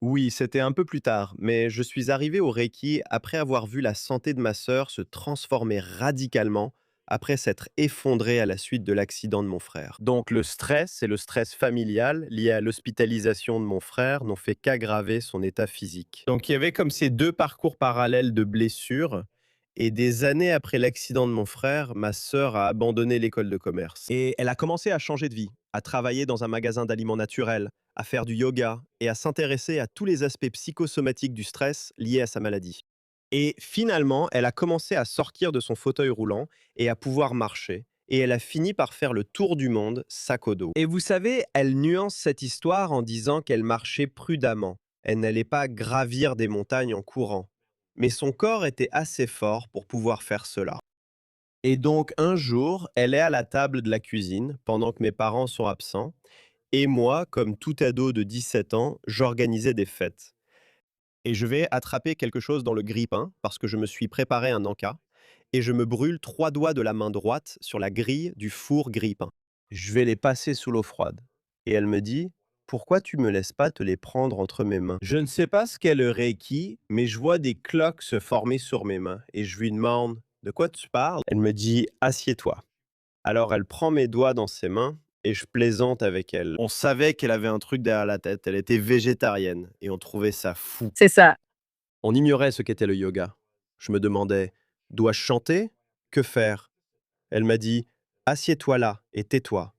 Oui, c'était un peu plus tard, mais je suis arrivé au Reiki après avoir vu la santé de ma sœur se transformer radicalement après s'être effondrée à la suite de l'accident de mon frère. Donc le stress et le stress familial lié à l'hospitalisation de mon frère n'ont fait qu'aggraver son état physique. Donc il y avait comme ces deux parcours parallèles de blessures. Et des années après l'accident de mon frère, ma sœur a abandonné l'école de commerce. Et elle a commencé à changer de vie, à travailler dans un magasin d'aliments naturels, à faire du yoga et à s'intéresser à tous les aspects psychosomatiques du stress liés à sa maladie. Et finalement, elle a commencé à sortir de son fauteuil roulant et à pouvoir marcher. Et elle a fini par faire le tour du monde, sac au dos. Et vous savez, elle nuance cette histoire en disant qu'elle marchait prudemment. Elle n'allait pas gravir des montagnes en courant. Mais son corps était assez fort pour pouvoir faire cela. Et donc un jour, elle est à la table de la cuisine pendant que mes parents sont absents. Et moi, comme tout ado de 17 ans, j'organisais des fêtes. Et je vais attraper quelque chose dans le grille-pain parce que je me suis préparé un encas. Et je me brûle 3 doigts de la main droite sur la grille du four grille-pain. Je vais les passer sous l'eau froide. Et elle me dit, pourquoi tu me laisses pas te les prendre entre mes mains? Je ne sais pas ce qu'est le Reiki, mais je vois des cloques se former sur mes mains. Et je lui demande, de quoi tu parles? Elle me dit, assieds-toi. Alors elle prend mes doigts dans ses mains et je plaisante avec elle. On savait qu'elle avait un truc derrière la tête, elle était végétarienne et on trouvait ça fou. C'est ça. On ignorait ce qu'était le yoga. Je me demandais, dois-je chanter? Que faire? Elle m'a dit, assieds-toi là et tais-toi.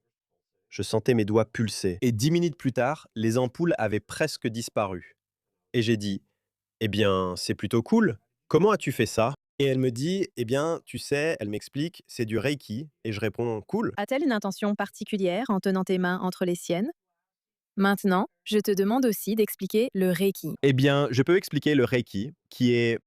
Je sentais mes doigts pulser. Et 10 minutes plus tard, les ampoules avaient presque disparu. Et j'ai dit, eh bien, c'est plutôt cool. Comment as-tu fait ça? Et elle me dit, eh bien, tu sais, elle m'explique, c'est du Reiki. Et je réponds, cool. A-t-elle une intention particulière en tenant tes mains entre les siennes? Maintenant, je te demande aussi d'expliquer le Reiki. Eh bien, je peux expliquer le Reiki, qui est...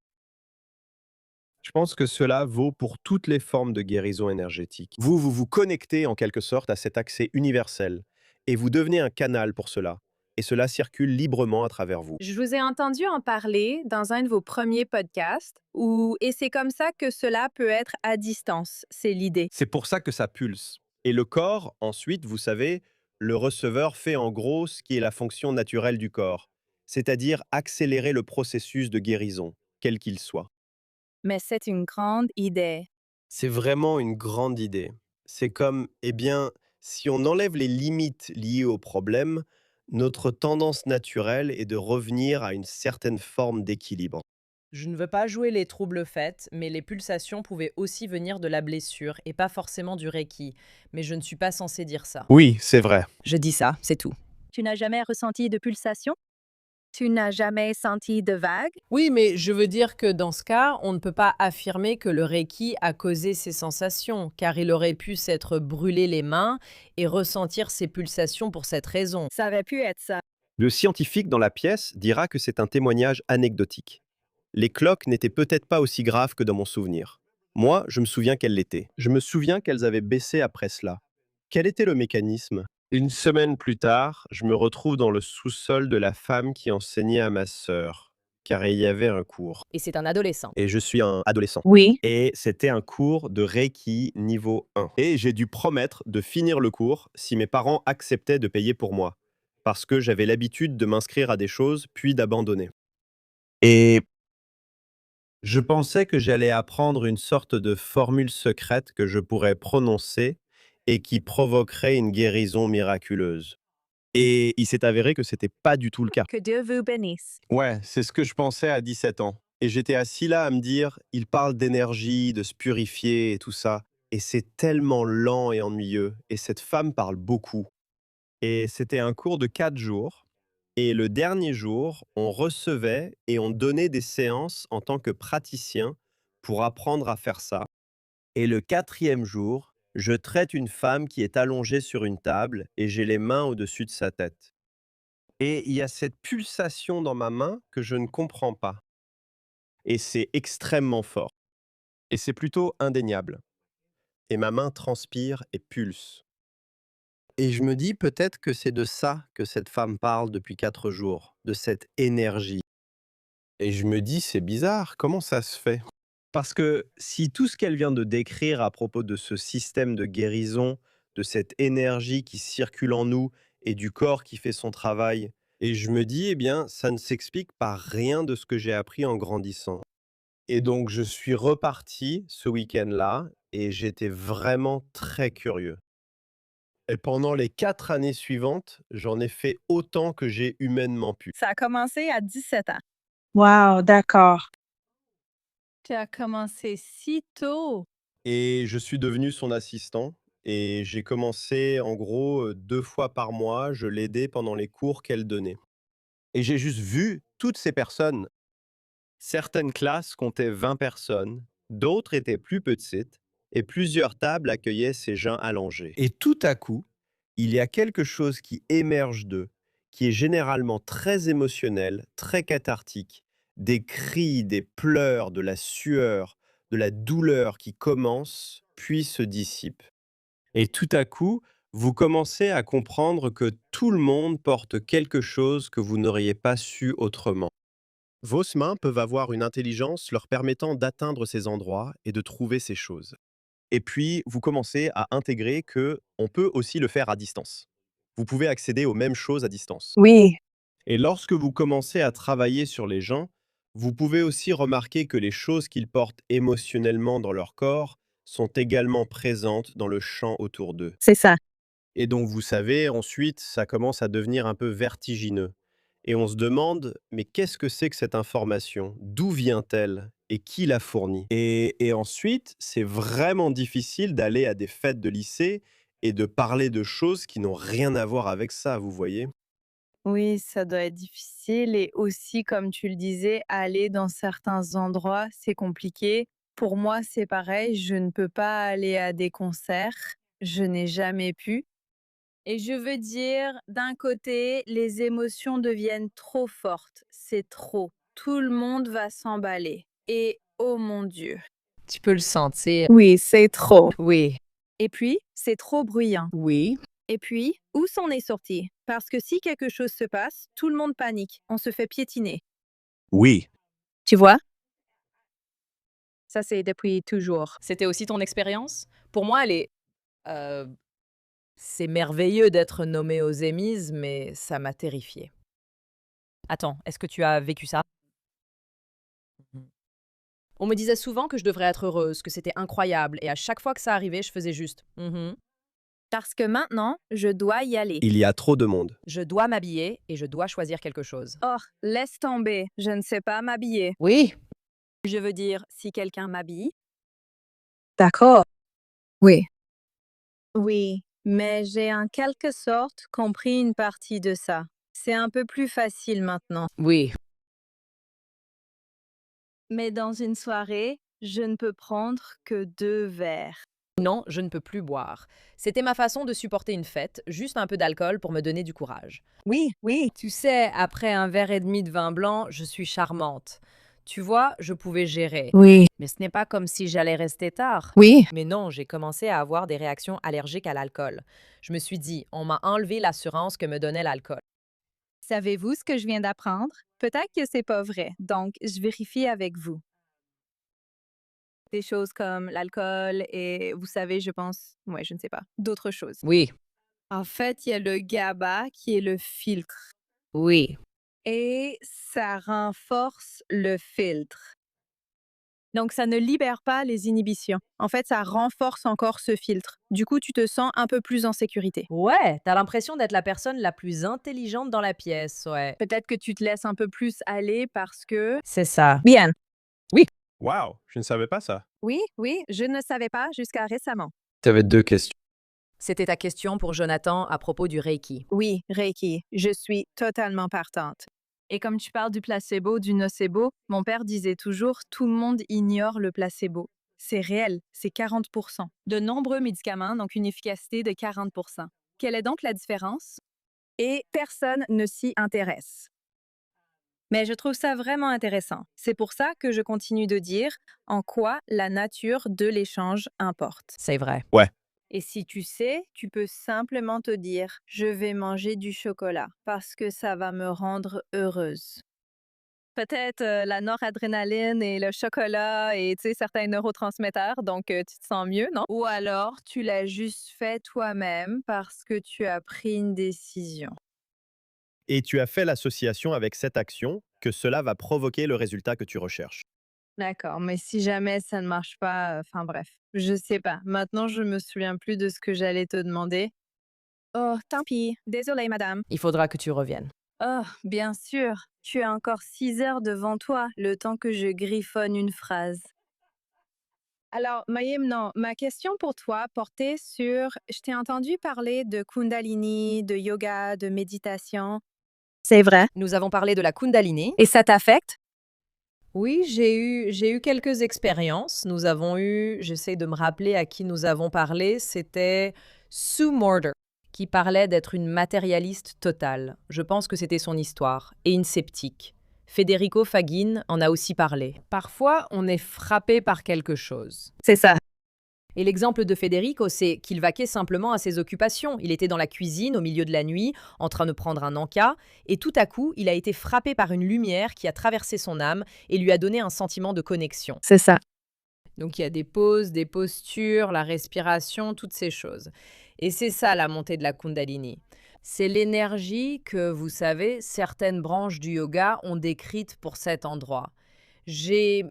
Je pense que cela vaut pour toutes les formes de guérison énergétique. Vous vous connectez en quelque sorte à cet accès universel, et vous devenez un canal pour cela, et cela circule librement à travers vous. Je vous ai entendu en parler dans un de vos premiers podcasts, et c'est comme ça que cela peut être à distance, c'est l'idée. C'est pour ça que ça pulse. Et le corps, ensuite, vous savez, le receveur fait en gros ce qui est la fonction naturelle du corps, c'est-à-dire accélérer le processus de guérison, quel qu'il soit. Mais c'est une grande idée. C'est vraiment une grande idée. C'est comme, eh bien, si on enlève les limites liées au problème, notre tendance naturelle est de revenir à une certaine forme d'équilibre. Je ne veux pas jouer les troubles faits, mais les pulsations pouvaient aussi venir de la blessure et pas forcément du Reiki. Mais je ne suis pas censée dire ça. Oui, c'est vrai. Je dis ça, c'est tout. Tu n'as jamais ressenti de pulsation? Tu n'as jamais senti de vague? Oui, mais je veux dire que dans ce cas, on ne peut pas affirmer que le Reiki a causé ces sensations, car il aurait pu s'être brûlé les mains et ressentir ces pulsations pour cette raison. Ça aurait pu être ça. Le scientifique dans la pièce dira que c'est un témoignage anecdotique. Les cloques n'étaient peut-être pas aussi graves que dans mon souvenir. Moi, je me souviens qu'elles l'étaient. Je me souviens qu'elles avaient baissé après cela. Quel était le mécanisme? Une semaine plus tard, je me retrouve dans le sous-sol de la femme qui enseignait à ma sœur, car il y avait un cours. Et c'est un adolescent. Et je suis un adolescent. Oui. Et c'était un cours de Reiki niveau 1. Et j'ai dû promettre de finir le cours si mes parents acceptaient de payer pour moi, parce que j'avais l'habitude de m'inscrire à des choses puis d'abandonner. Et je pensais que j'allais apprendre une sorte de formule secrète que je pourrais prononcer et qui provoquerait une guérison miraculeuse. Et il s'est avéré que c'était pas du tout le cas. Que Dieu vous bénisse. Ouais, c'est ce que je pensais à 17 ans. Et j'étais assis là à me dire, il parle d'énergie, de se purifier et tout ça. Et c'est tellement lent et ennuyeux. Et cette femme parle beaucoup. Et c'était un cours de 4 jours. Et le dernier jour, on recevait et on donnait des séances en tant que praticien pour apprendre à faire ça. Et le quatrième jour, je traite une femme qui est allongée sur une table et j'ai les mains au-dessus de sa tête. Et il y a cette pulsation dans ma main que je ne comprends pas. Et c'est extrêmement fort. Et c'est plutôt indéniable. Et ma main transpire et pulse. Et je me dis peut-être que c'est de ça que cette femme parle depuis 4 jours, de cette énergie. Et je me dis, c'est bizarre, comment ça se fait? Parce que si tout ce qu'elle vient de décrire à propos de ce système de guérison, de cette énergie qui circule en nous et du corps qui fait son travail, et je me dis, eh bien, ça ne s'explique par rien de ce que j'ai appris en grandissant. Et donc, je suis reparti ce week-end-là et j'étais vraiment très curieux. Et pendant les 4 années suivantes, j'en ai fait autant que j'ai humainement pu. Ça a commencé à 17 ans. Wow, d'accord. Tu as commencé si tôt. Et je suis devenu son assistant et j'ai commencé en gros 2 fois par mois, je l'aidais pendant les cours qu'elle donnait. Et j'ai juste vu toutes ces personnes. Certaines classes comptaient 20 personnes, d'autres étaient plus petites et plusieurs tables accueillaient ces gens allongés. Et tout à coup, il y a quelque chose qui émerge d'eux, qui est généralement très émotionnel, très cathartique, des cris, des pleurs, de la sueur, de la douleur qui commence, puis se dissipe. Et tout à coup, vous commencez à comprendre que tout le monde porte quelque chose que vous n'auriez pas su autrement. Vos mains peuvent avoir une intelligence leur permettant d'atteindre ces endroits et de trouver ces choses. Et puis, vous commencez à intégrer que on peut aussi le faire à distance. Vous pouvez accéder aux mêmes choses à distance. Oui, Et lorsque vous commencez à travailler sur les gens, vous pouvez aussi remarquer que les choses qu'ils portent émotionnellement dans leur corps sont également présentes dans le champ autour d'eux. C'est ça. Et donc, vous savez, ensuite, ça commence à devenir un peu vertigineux. Et on se demande, mais qu'est-ce que c'est que cette information? D'où vient-elle? Et qui l'a fournie? Et ensuite, c'est vraiment difficile d'aller à des fêtes de lycée et de parler de choses qui n'ont rien à voir avec ça, vous voyez? Oui, ça doit être difficile et aussi, comme tu le disais, aller dans certains endroits, c'est compliqué. Pour moi, c'est pareil, je ne peux pas aller à des concerts, je n'ai jamais pu. Et je veux dire, d'un côté, les émotions deviennent trop fortes. C'est trop. Tout le monde va s'emballer. Et oh mon Dieu. Tu peux le sentir. Oui, c'est trop. Oui. Et puis, c'est trop bruyant. Oui. Et puis, où s'en est sorti? Parce que si quelque chose se passe, tout le monde panique. On se fait piétiner. Oui. Tu vois? Ça, c'est depuis toujours. C'était aussi ton expérience? Pour moi, euh, c'est merveilleux d'être nommée aux Emmys, mais ça m'a terrifiée. Attends, est-ce que tu as vécu ça? Mhm. On me disait souvent que je devrais être heureuse, que c'était incroyable, et à chaque fois que ça arrivait, je faisais juste Mhm. Parce que maintenant, je dois y aller. Il y a trop de monde. Je dois m'habiller et je dois choisir quelque chose. Oh, laisse tomber. Je ne sais pas m'habiller. Oui. Je veux dire, si quelqu'un m'habille. D'accord. Oui. Oui, mais j'ai en quelque sorte compris une partie de ça. C'est un peu plus facile maintenant. Oui. Mais dans une soirée, je ne peux prendre que 2 verres. Non, je ne peux plus boire. C'était ma façon de supporter une fête, juste un peu d'alcool pour me donner du courage. Oui, oui. Tu sais, après un verre et demi de vin blanc, je suis charmante. Tu vois, je pouvais gérer. Oui. Mais ce n'est pas comme si j'allais rester tard. Oui. Mais non, j'ai commencé à avoir des réactions allergiques à l'alcool. Je me suis dit, on m'a enlevé l'assurance que me donnait l'alcool. Savez-vous ce que je viens d'apprendre? Peut-être que c'est pas vrai, donc je vérifie avec vous. Des choses comme l'alcool et vous savez, je pense, ouais, je ne sais pas, d'autres choses. Oui, En fait, il y a le GABA qui est le filtre oui. et ça renforce le filtre. Donc, ça ne libère pas les inhibitions. En fait, ça renforce encore ce filtre. Du coup, tu te sens un peu plus en sécurité. Ouais, t'as l'impression d'être la personne la plus intelligente dans la pièce, ouais. Peut-être que tu te laisses un peu plus aller parce que... C'est ça. Bien. Waouh, je ne savais pas ça. Oui, oui, je ne savais pas jusqu'à récemment. Tu avais 2 questions. C'était ta question pour Jonathan à propos du Reiki. Oui, Reiki, je suis totalement partante. Et comme tu parles du placebo, du nocebo, mon père disait toujours tout le monde ignore le placebo. C'est réel, c'est 40%. De nombreux médicaments, donc une efficacité de 40%. Quelle est donc la différence? Et personne ne s'y intéresse. Mais je trouve ça vraiment intéressant. C'est pour ça que je continue de dire en quoi la nature de l'échange importe. C'est vrai. Et si tu sais, tu peux simplement te dire, je vais manger du chocolat parce que ça va me rendre heureuse. Peut-être la noradrénaline et le chocolat et tu sais, certains neurotransmetteurs, donc tu te sens mieux, non? Ou alors tu l'as juste fait toi-même parce que tu as pris une décision. Et tu as fait l'association avec cette action que cela va provoquer le résultat que tu recherches. D'accord, mais si jamais ça ne marche pas, enfin bref, je sais pas. Maintenant, je me souviens plus de ce que j'allais te demander. Oh, tant pis. Désolée, madame. Il faudra que tu reviennes. Oh, bien sûr. Tu as encore 6 heures devant toi, le temps que je griffonne une phrase. Alors, Mayim, non, ma question pour toi portait sur, je t'ai entendu parler de Kundalini, de yoga, de méditation. C'est vrai. Nous avons parlé de la Kundalini. Et ça t'affecte? Oui, j'ai eu quelques expériences. Nous avons eu, j'essaie de me rappeler à qui nous avons parlé, c'était Sue Morter, qui parlait d'être une matérialiste totale. Je pense que c'était son histoire, et une sceptique. Federico Fagin en a aussi parlé. Parfois, on est frappé par quelque chose. C'est ça. Et l'exemple de Federico, c'est qu'il vaquait simplement à ses occupations. Il était dans la cuisine au milieu de la nuit, en train de prendre un encas, et tout à coup, il a été frappé par une lumière qui a traversé son âme et lui a donné un sentiment de connexion. C'est ça. Donc il y a des poses, des postures, la respiration, toutes ces choses. Et c'est ça la montée de la Kundalini. C'est l'énergie que, vous savez, certaines branches du yoga ont décrite pour cet endroit. J'ai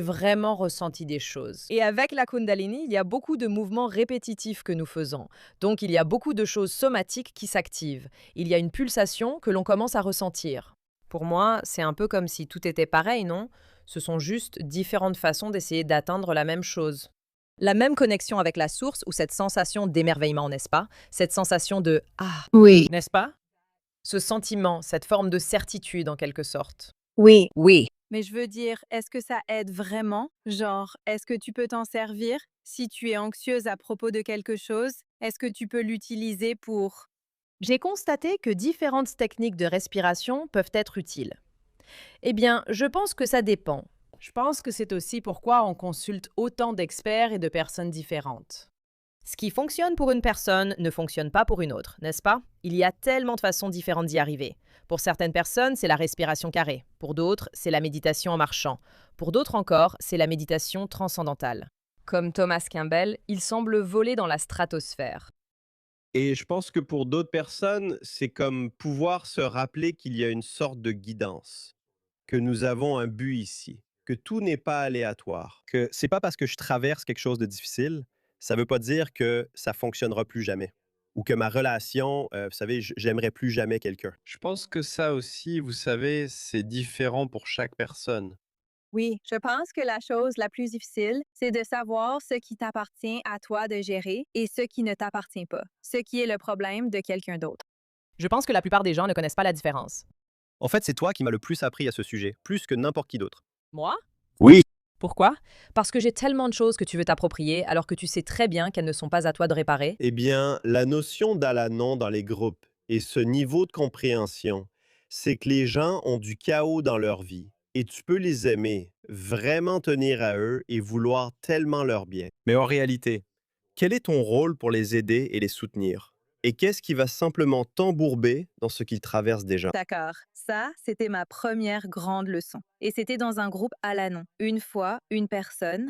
vraiment ressenti des choses. Et avec la Kundalini, il y a beaucoup de mouvements répétitifs que nous faisons. Donc il y a beaucoup de choses somatiques qui s'activent. Il y a une pulsation que l'on commence à ressentir. Pour moi, c'est un peu comme si tout était pareil, non? Ce sont juste différentes façons d'essayer d'atteindre la même chose. La même connexion avec la source ou cette sensation d'émerveillement, n'est-ce pas? Cette sensation de «ah», Oui. n'est-ce pas? Ce sentiment, cette forme de certitude en quelque sorte. Oui. Oui. Mais je veux dire, est-ce que ça aide vraiment? Genre, est-ce que tu peux t'en servir? Si tu es anxieuse à propos de quelque chose, est-ce que tu peux l'utiliser pour J'ai constaté que différentes techniques de respiration peuvent être utiles. Eh bien, je pense que ça dépend. Je pense que c'est aussi pourquoi on consulte autant d'experts et de personnes différentes. Ce qui fonctionne pour une personne ne fonctionne pas pour une autre, n'est-ce pas? Il y a tellement de façons différentes d'y arriver. Pour certaines personnes, c'est la respiration carrée. Pour d'autres, c'est la méditation en marchant. Pour d'autres encore, c'est la méditation transcendantale. Comme Thomas Campbell, il semble voler dans la stratosphère. Et je pense que pour d'autres personnes, c'est comme pouvoir se rappeler qu'il y a une sorte de guidance, que nous avons un but ici, que tout n'est pas aléatoire, que c'est pas parce que je traverse quelque chose de difficile, ça veut pas dire que ça fonctionnera plus jamais ou que ma relation, vous savez, j'aimerais plus jamais quelqu'un. Je pense que ça aussi, vous savez, c'est différent pour chaque personne. Oui, je pense que la chose la plus difficile, c'est de savoir ce qui t'appartient à toi de gérer et ce qui ne t'appartient pas, ce qui est le problème de quelqu'un d'autre. Je pense que la plupart des gens ne connaissent pas la différence. En fait, c'est toi qui m'as le plus appris à ce sujet, plus que n'importe qui d'autre. Moi? Oui. Pourquoi? Parce que j'ai tellement de choses que tu veux t'approprier alors que tu sais très bien qu'elles ne sont pas à toi de réparer. Eh bien, la notion d'Alanon dans les groupes et ce niveau de compréhension, c'est que les gens ont du chaos dans leur vie et tu peux les aimer, vraiment tenir à eux et vouloir tellement leur bien. Mais en réalité, quel est ton rôle pour les aider et les soutenir? Et qu'est-ce qui va simplement t'embourber dans ce qu'ils traversent déjà? D'accord. Ça, c'était ma première grande leçon. Et c'était dans un groupe Alanon. Une fois, une personne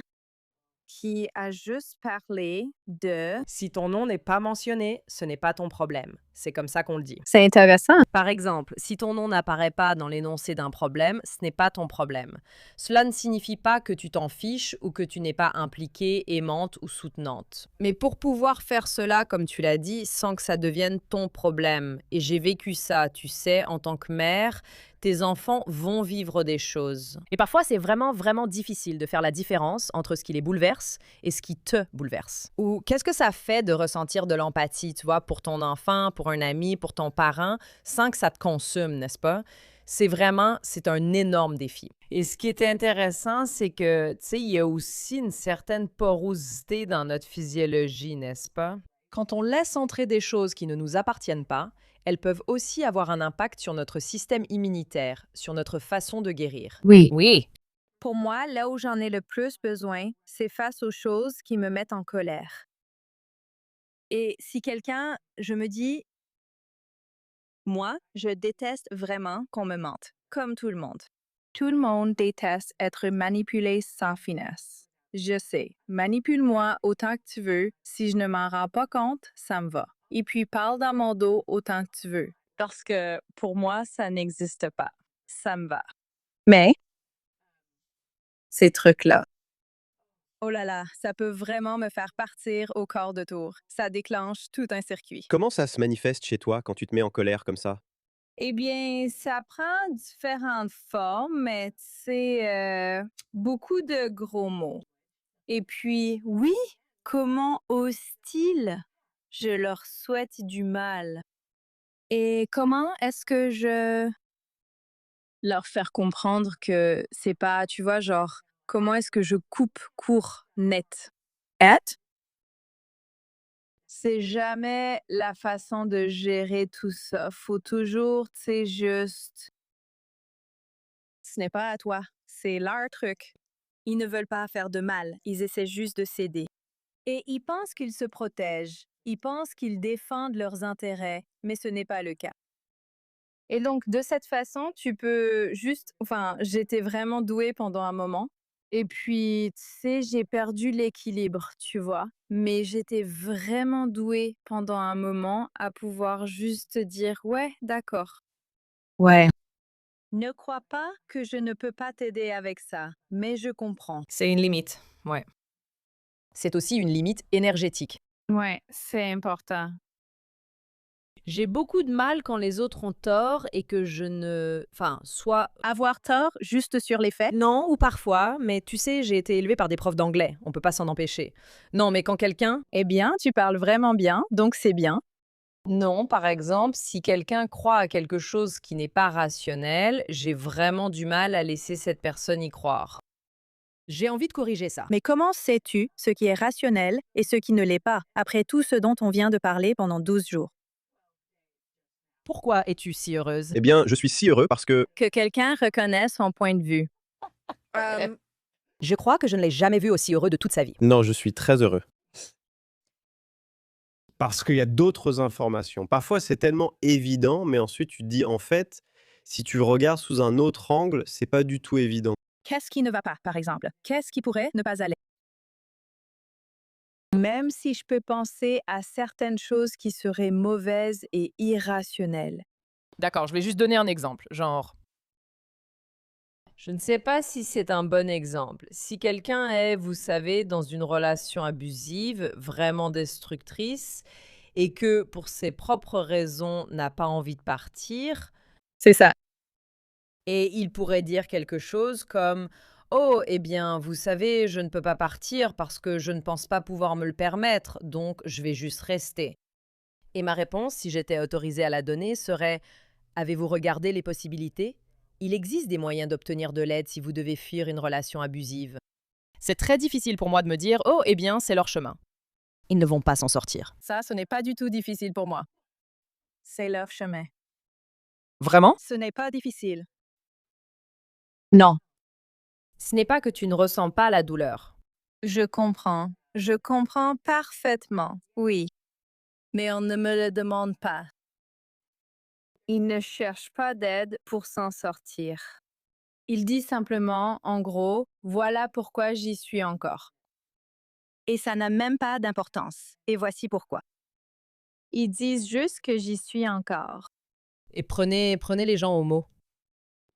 qui a juste parlé de... Si ton nom n'est pas mentionné, ce n'est pas ton problème. C'est comme ça qu'on le dit. C'est intéressant. Par exemple, si ton nom n'apparaît pas dans l'énoncé d'un problème, ce n'est pas ton problème. Cela ne signifie pas que tu t'en fiches ou que tu n'es pas impliquée, aimante ou soutenante. Mais pour pouvoir faire cela, comme tu l'as dit, sans que ça devienne ton problème, et j'ai vécu ça, tu sais, en tant que mère, tes enfants vont vivre des choses. Et parfois, c'est vraiment, vraiment difficile de faire la différence entre ce qui les bouleverse et ce qui te bouleverse. Ou qu'est-ce que ça fait de ressentir de l'empathie, tu vois, pour ton enfant, pour un ami, pour ton parent, sans que ça te consume, n'est-ce pas? C'est un énorme défi. Et ce qui était intéressant, c'est que, tu sais, il y a aussi une certaine porosité dans notre physiologie, n'est-ce pas? Quand on laisse entrer des choses qui ne nous appartiennent pas, elles peuvent aussi avoir un impact sur notre système immunitaire, sur notre façon de guérir. Oui. Oui. Pour moi, là où j'en ai le plus besoin, c'est face aux choses qui me mettent en colère. Et si quelqu'un, je me dis, moi, je déteste vraiment qu'on me mente, comme tout le monde. Tout le monde déteste être manipulé sans finesse. Je sais, manipule-moi autant que tu veux. Si je ne m'en rends pas compte, ça me va. Et puis parle dans mon dos autant que tu veux. Parce que pour moi, ça n'existe pas. Ça me va. Mais ces trucs-là, oh là là, ça peut vraiment me faire partir au quart de tour. Ça déclenche tout un circuit. Comment ça se manifeste chez toi quand tu te mets en colère comme ça? Eh bien, ça prend différentes formes, mais c'est beaucoup de gros mots. Et puis, oui, comment osent-ils? Je leur souhaite du mal. Et comment est-ce que je leur faire comprendre que c'est pas, tu vois, genre, comment est-ce que je coupe court, net? Et c'est jamais la façon de gérer tout ça. Faut toujours, tu sais, juste ce n'est pas à toi, c'est leur truc. Ils ne veulent pas faire de mal, ils essaient juste de s'aider. Et ils pensent qu'ils se protègent, ils pensent qu'ils défendent leurs intérêts, mais ce n'est pas le cas. Et donc, de cette façon, tu peux juste, enfin, j'étais vraiment douée pendant un moment. Et puis, tu sais, j'ai perdu l'équilibre, tu vois. Mais j'étais vraiment douée pendant un moment à pouvoir juste dire, ouais, d'accord. Ouais. Ne crois pas que je ne peux pas t'aider avec ça, mais je comprends. C'est une limite, ouais. C'est aussi une limite énergétique. Ouais, c'est important. J'ai beaucoup de mal quand les autres ont tort et que je ne... Enfin, soit... Avoir tort juste sur les faits? Non, ou parfois, mais tu sais, j'ai été élevée par des profs d'anglais, on peut pas s'en empêcher. Non, mais quand quelqu'un... Eh bien, tu parles vraiment bien, donc c'est bien. Non, par exemple, si quelqu'un croit à quelque chose qui n'est pas rationnel, j'ai vraiment du mal à laisser cette personne y croire. J'ai envie de corriger ça. Mais comment sais-tu ce qui est rationnel et ce qui ne l'est pas, après tout ce dont on vient de parler pendant 12 jours? Pourquoi es-tu si heureuse? Eh bien, je suis si heureux parce que Que quelqu'un reconnaisse son point de vue. Je crois que je ne l'ai jamais vu aussi heureux de toute sa vie. non, je suis très heureux. Parce qu'il y a d'autres informations. Parfois, c'est tellement évident, mais ensuite tu te dis, en fait, si tu le regardes sous un autre angle, c'est pas du tout évident. Qu'est-ce qui ne va pas, par exemple? Qu'est-ce qui pourrait ne pas aller? Même si je peux penser à certaines choses qui seraient mauvaises et irrationnelles. D'accord, je vais juste donner un exemple, genre. Je ne sais pas si c'est un bon exemple. Si quelqu'un est, vous savez, dans une relation abusive, vraiment destructrice, et que pour ses propres raisons n'a pas envie de partir, C'est ça. et il pourrait dire quelque chose comme «Oh, eh bien, vous savez, je ne peux pas partir parce que je ne pense pas pouvoir me le permettre, donc je vais juste rester.» Et ma réponse, si j'étais autorisée à la donner, serait «Avez-vous regardé les possibilités? Il existe des moyens d'obtenir de l'aide si vous devez fuir une relation abusive.» C'est très difficile pour moi de me dire « Oh, eh bien, c'est leur chemin. Ils ne vont pas s'en sortir. Ça, ce n'est pas du tout difficile pour moi. C'est leur chemin. » Vraiment? Ce n'est pas difficile. Non. Ce n'est pas que tu ne ressens pas la douleur. Je comprends. Je comprends parfaitement. Oui. Mais on ne me le demande pas. Il ne cherche pas d'aide pour s'en sortir. Il dit simplement, en gros, voilà pourquoi j'y suis encore. Et ça n'a même pas d'importance. Et voici pourquoi. Ils disent juste que j'y suis encore. Et prenez les gens au mot.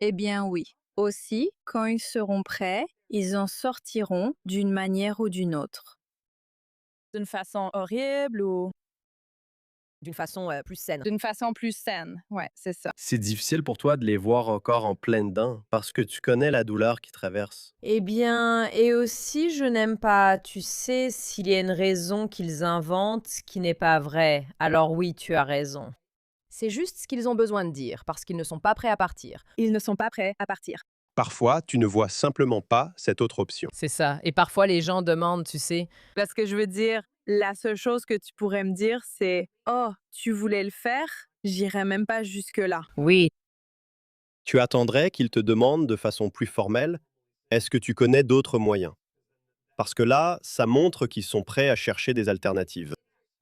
Eh bien oui. Aussi, quand ils seront prêts, ils en sortiront d'une manière ou d'une autre. D'une façon horrible ou D'une façon plus saine. d'une façon plus saine. Ouais, c'est ça. C'est difficile pour toi de les voir encore en plein dedans parce que tu connais la douleur qu'ils traversent. Eh bien, et aussi, je n'aime pas, tu sais, s'il y a une raison qu'ils inventent qui n'est pas vraie. Alors oui, tu as raison. C'est juste ce qu'ils ont besoin de dire, parce qu'ils ne sont pas prêts à partir. Ils ne sont pas prêts à partir. Parfois, tu ne vois simplement pas cette autre option. C'est ça. Et parfois, les gens demandent, tu sais, Parce que je veux dire, la seule chose que tu pourrais me dire, c'est oh, tu voulais le faire? J'irais même pas jusque-là. oui, Tu attendrais qu'ils te demandent de façon plus formelle, est-ce que tu connais d'autres moyens? Parce que là, ça montre qu'ils sont prêts à chercher des alternatives.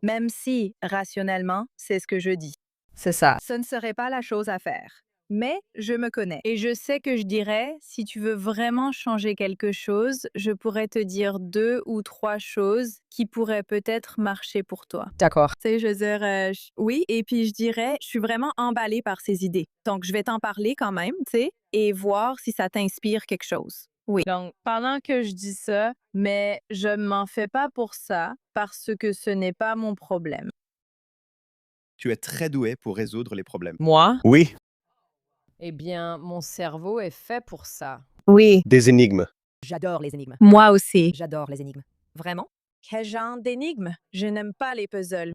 Même si, rationnellement, c'est ce que je dis. c'est ça. Ce ne serait pas la chose à faire. Mais je me connais et je sais que je dirais, si tu veux vraiment changer quelque chose, je pourrais te dire 2 ou 3 choses qui pourraient peut-être marcher pour toi. D'accord. Tu sais, je veux dire, oui, et puis je dirais, je suis vraiment emballée par ces idées. Donc, je vais t'en parler quand même, tu sais, et voir si ça t'inspire quelque chose. Oui. Donc, pendant que je dis ça, mais je ne m'en fais pas pour ça parce que ce n'est pas mon problème. Tu es très doué pour résoudre les problèmes. Moi, Oui, eh bien, mon cerveau est fait pour ça. Oui. des énigmes. J'adore les énigmes. Moi aussi. J'adore les énigmes. Vraiment? Quel genre d'énigme? Je n'aime pas les puzzles.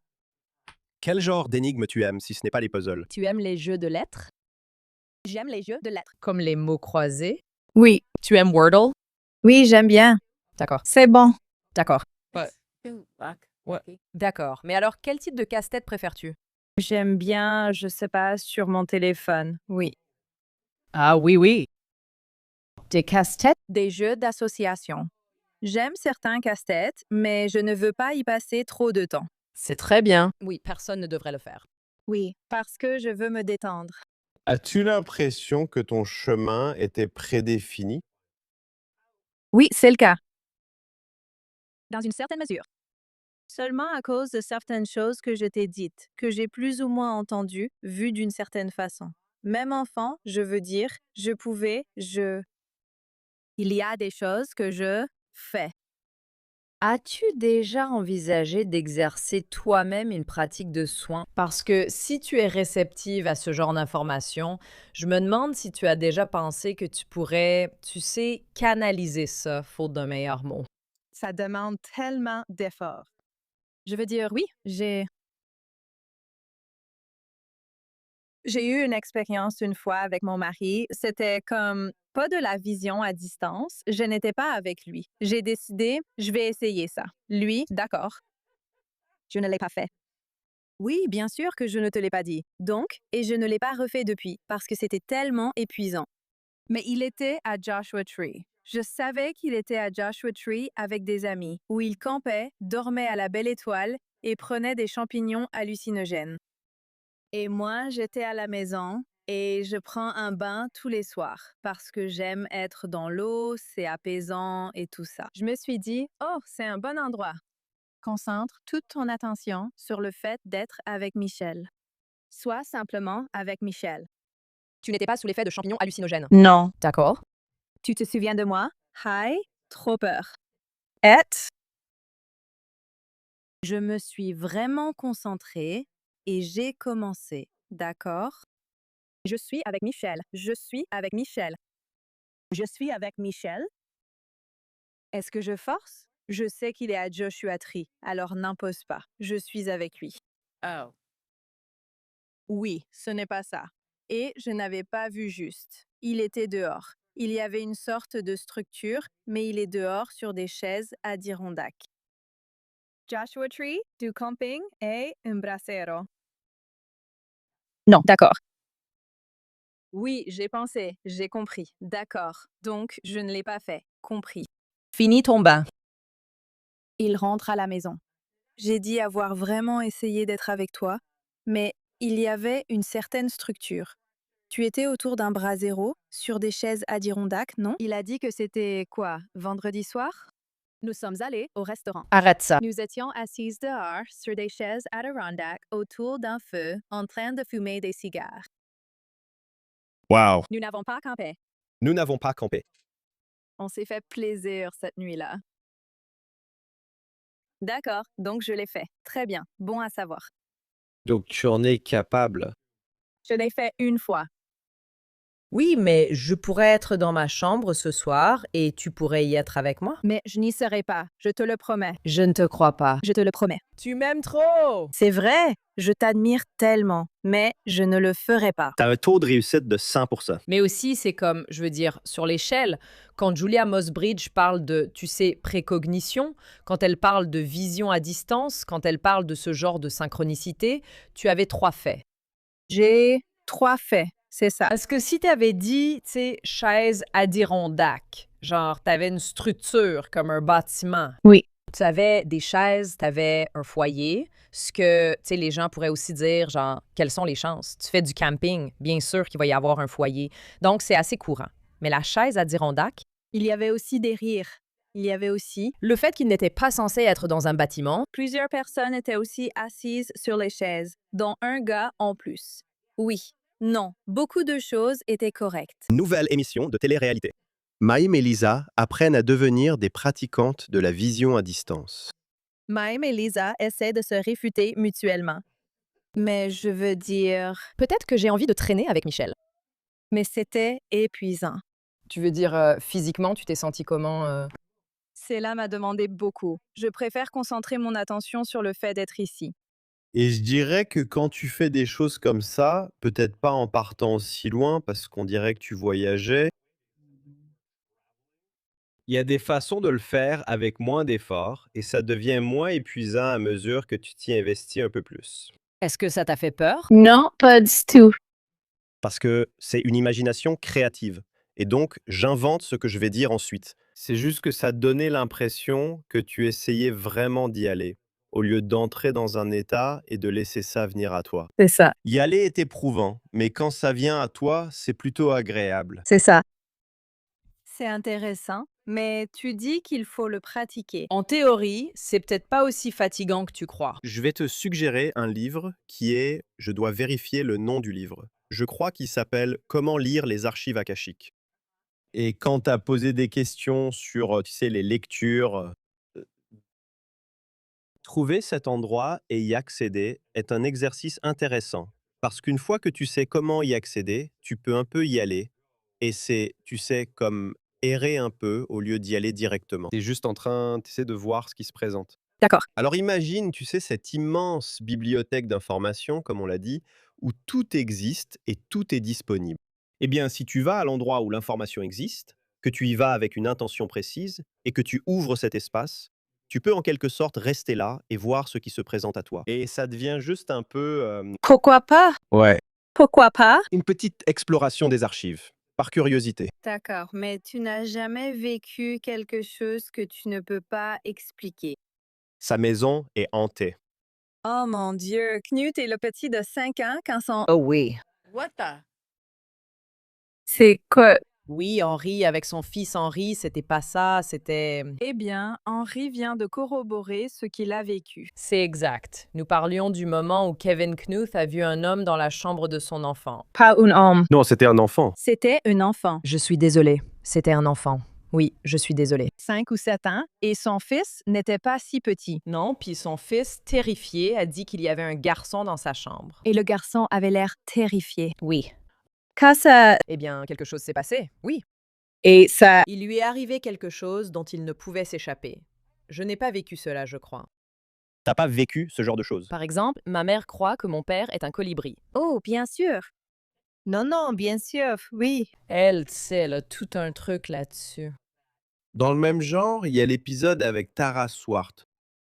Quel genre d'énigmes tu aimes si ce n'est pas les puzzles? Tu aimes les jeux de lettres? J'aime les jeux de lettres. Comme les mots croisés. Oui. Tu aimes Wordle? Oui, j'aime bien. D'accord. C'est bon. D'accord. Ouais. D'accord. Mais alors, quel type de casse-tête préfères-tu? J'aime bien, je sais pas, sur mon téléphone. Oui. Ah oui, oui. Des casse-têtes? Des jeux d'association. J'aime certains casse-têtes, mais je ne veux pas y passer trop de temps. C'est très bien. Oui, personne ne devrait le faire. Oui, parce que je veux me détendre. As-tu l'impression que ton chemin était prédéfini? Oui, c'est le cas. Dans une certaine mesure. Seulement à cause de certaines choses que je t'ai dites, que j'ai plus ou moins entendues, vues d'une certaine façon. Même enfant, je veux dire, je pouvais, Il y a des choses que je fais. As-tu déjà envisagé d'exercer toi-même une pratique de soin? Parce que si tu es réceptive à ce genre d'informations, je me demande si tu as déjà pensé que tu pourrais, tu sais, canaliser ça, faute d'un meilleur mot. Ça demande tellement d'efforts. Je veux dire, oui, j'ai eu une expérience une fois avec mon mari. C'était comme pas de la vision à distance. Je n'étais pas avec lui. J'ai décidé, je vais essayer ça. Lui, d'accord. Je ne l'ai pas fait. Oui, bien sûr que je ne te l'ai pas dit. Donc, et je ne l'ai pas refait depuis, parce que c'était tellement épuisant. Mais il était à Joshua Tree. Je savais qu'il était à Joshua Tree avec des amis, où il campait, dormait à la belle étoile et prenait des champignons hallucinogènes. Et moi, j'étais à la maison et je prends un bain tous les soirs parce que j'aime être dans l'eau, c'est apaisant et tout ça. Je me suis dit, oh, c'est un bon endroit. Concentre toute ton attention sur le fait d'être avec Michel. Sois simplement avec Michel. Tu n'étais pas sous l'effet de champignons hallucinogènes. Non. D'accord. Tu te souviens de moi? Hi, trop peur. Et Je me suis vraiment concentrée et j'ai commencé. D'accord? Je suis avec Michel. Je suis avec Michel. Je suis avec Michel. Est-ce que je force? Je sais qu'il est à Joshua Tree, alors n'impose pas. Je suis avec lui. Oh. Oui, ce n'est pas ça. Et je n'avais pas vu juste. Il était dehors. Il y avait une sorte de structure, mais il est dehors sur des chaises Adirondack. Joshua Tree, du camping et un brasero. non, d'accord. Oui, j'ai pensé, j'ai compris. D'accord. Donc, je ne l'ai pas fait. Compris. Finis ton bain. Il rentre à la maison. J'ai dit avoir vraiment essayé d'être avec toi, mais il y avait une certaine structure. Tu étais autour d'un brasero, sur des chaises Adirondack, non? Il a dit que c'était quoi, vendredi soir? Nous sommes allés au restaurant. Arrête ça. Nous étions assises dehors, sur des chaises Adirondack, autour d'un feu, en train de fumer des cigares. Waouh! Nous n'avons pas campé. Nous n'avons pas campé. On s'est fait plaisir cette nuit-là. D'accord, donc je l'ai fait. Très bien, bon à savoir. Donc tu en es capable. Je l'ai fait une fois. Oui, mais je pourrais être dans ma chambre ce soir et tu pourrais y être avec moi. Mais je n'y serai pas, je te le promets. Je ne te crois pas. Je te le promets. Tu m'aimes trop! C'est vrai, je t'admire tellement, mais je ne le ferai pas. Tu as un taux de réussite de 100%. Mais aussi, c'est comme, je veux dire, sur l'échelle, quand Julia Mossbridge parle de, tu sais, précognition, quand elle parle de vision à distance, quand elle parle de ce genre de synchronicité, tu avais 3 faits. J'ai 3 faits, c'est ça. Parce que si tu avais dit, tu sais, chaise Adirondack, genre, tu avais une structure comme un bâtiment. Oui. Tu avais des chaises, tu avais un foyer, ce que, tu sais, les gens pourraient aussi dire, genre, quelles sont les chances? Tu fais du camping, bien sûr qu'il va y avoir un foyer. Donc, c'est assez courant. Mais la chaise Adirondack, Il y avait aussi des rires. Il y avait aussi... le fait qu'il n'était pas censé être dans un bâtiment, Plusieurs personnes étaient aussi assises sur les chaises, dont un gars en plus. Oui, non, beaucoup de choses étaient correctes. Nouvelle émission de télé-réalité. Maïm et Lisa apprennent à devenir des pratiquantes de la vision à distance. Maïm et Lisa essaient de se réfuter mutuellement. Mais je veux dire... Peut-être que j'ai envie de traîner avec Michel. Mais c'était épuisant. Tu veux dire physiquement, tu t'es senti comment Cela m'a demandé beaucoup. Je préfère concentrer mon attention sur le fait d'être ici. Et je dirais que quand tu fais des choses comme ça, peut-être pas en partant si loin, parce qu'on dirait que tu voyageais, il y a des façons de le faire avec moins d'efforts et ça devient moins épuisant à mesure que tu t'y investis un peu plus. est-ce que ça t'a fait peur? Non, pas du tout. Parce que c'est une imagination créative. Et donc, j'invente ce que je vais dire ensuite. C'est juste que ça donnait l'impression que tu essayais vraiment d'y aller, au lieu d'entrer dans un état et de laisser ça venir à toi. C'est ça. Y aller est éprouvant, mais quand ça vient à toi, c'est plutôt agréable. C'est ça. C'est intéressant, mais tu dis qu'il faut le pratiquer. En théorie, c'est peut-être pas aussi fatigant que tu crois. Je vais te suggérer un livre qui est, je dois vérifier le nom du livre. Je crois qu'il s'appelle Comment lire les archives akashiques. Et quand tu as posé des questions sur, tu sais, les lectures, trouver cet endroit et y accéder est un exercice intéressant. Parce qu'une fois que tu sais comment y accéder, tu peux un peu y aller. Et c'est, tu sais, comme errer un peu au lieu d'y aller directement. Tu es juste en train, tu sais, de voir ce qui se présente. D'accord. Alors imagine, tu sais, cette immense bibliothèque d'informations, comme on l'a dit, où tout existe et tout est disponible. Eh bien, si tu vas à l'endroit où l'information existe, que tu y vas avec une intention précise et que tu ouvres cet espace, Tu peux en quelque sorte rester là et voir ce qui se présente à toi. Et ça devient juste un peu... Pourquoi pas? Ouais. Pourquoi pas? Une petite exploration des archives, par curiosité. D'accord, mais tu n'as jamais vécu quelque chose que tu ne peux pas expliquer. Sa maison est hantée. Oh mon Dieu, Knut est le petit de 5 ans quand son... Oh oui. What the? C'est quoi? Oui, Henri, avec son fils Henri, c'était pas ça, c'était... Eh bien, Henri vient de corroborer ce qu'il a vécu. C'est exact. Nous parlions du moment où Kevin Knuth a vu un homme dans la chambre de son enfant. Pas un homme. Non, c'était un enfant. C'était un enfant, Je suis désolée, c'était un enfant. Oui, je suis désolée. 5 ou 7 ans, et son fils n'était pas si petit. Non, puis son fils, terrifié, a dit qu'il y avait un garçon dans sa chambre. Et le garçon avait l'air terrifié. Oui. Quand ça... Eh bien, quelque chose s'est passé, oui. Et ça... Il lui est arrivé quelque chose dont il ne pouvait s'échapper. Je n'ai pas vécu cela, je crois. T'as pas vécu ce genre de choses. Par exemple, ma mère croit que mon père est un colibri. Oh, bien sûr. Non, bien sûr, oui. Elle, tu sais, elle a tout un truc là-dessus. Dans le même genre, il y a l'épisode avec Tara Swart.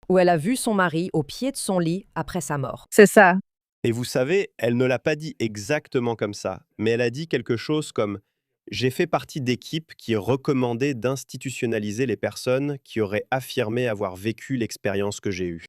Où elle a vu son mari au pied de son lit après sa mort. C'est ça. Et vous savez, elle ne l'a pas dit exactement comme ça, mais elle a dit quelque chose comme j'ai fait partie d'équipes qui recommandaient d'institutionnaliser les personnes qui auraient affirmé avoir vécu l'expérience que j'ai eue.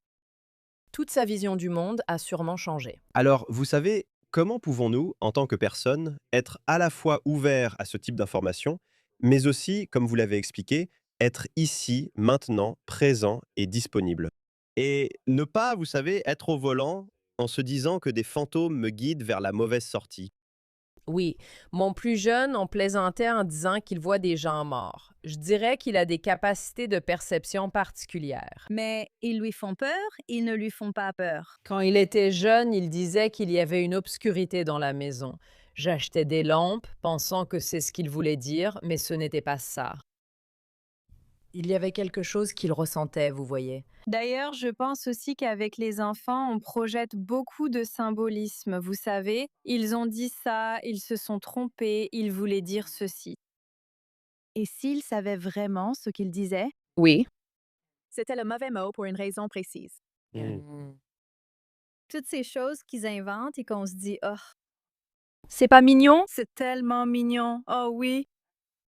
Toute sa vision du monde a sûrement changé. Alors, vous savez, comment pouvons-nous, en tant que personne, être à la fois ouverts à ce type d'informations, mais aussi, comme vous l'avez expliqué, être ici, maintenant, présent et disponible. Et ne pas, vous savez, être au volant en se disant que des fantômes me guident vers la mauvaise sortie. Oui, mon plus jeune en plaisantait en disant qu'il voit des gens morts. Je dirais qu'il a des capacités de perception particulières. Mais ils lui font peur, ils ne lui font pas peur. Quand il était jeune, il disait qu'il y avait une obscurité dans la maison. J'achetais des lampes, pensant que c'est ce qu'il voulait dire, mais ce n'était pas ça. Il y avait quelque chose qu'il ressentait, vous voyez. D'ailleurs, je pense aussi qu'avec les enfants, on projette beaucoup de symbolisme. Vous savez, ils ont dit ça, ils se sont trompés, ils voulaient dire ceci. Et s'ils savaient vraiment ce qu'ils disaient, Oui. c'était le mauvais mot pour une raison précise. Toutes ces choses qu'ils inventent et qu'on se dit, oh, C'est pas mignon? c'est tellement mignon. Oh oui.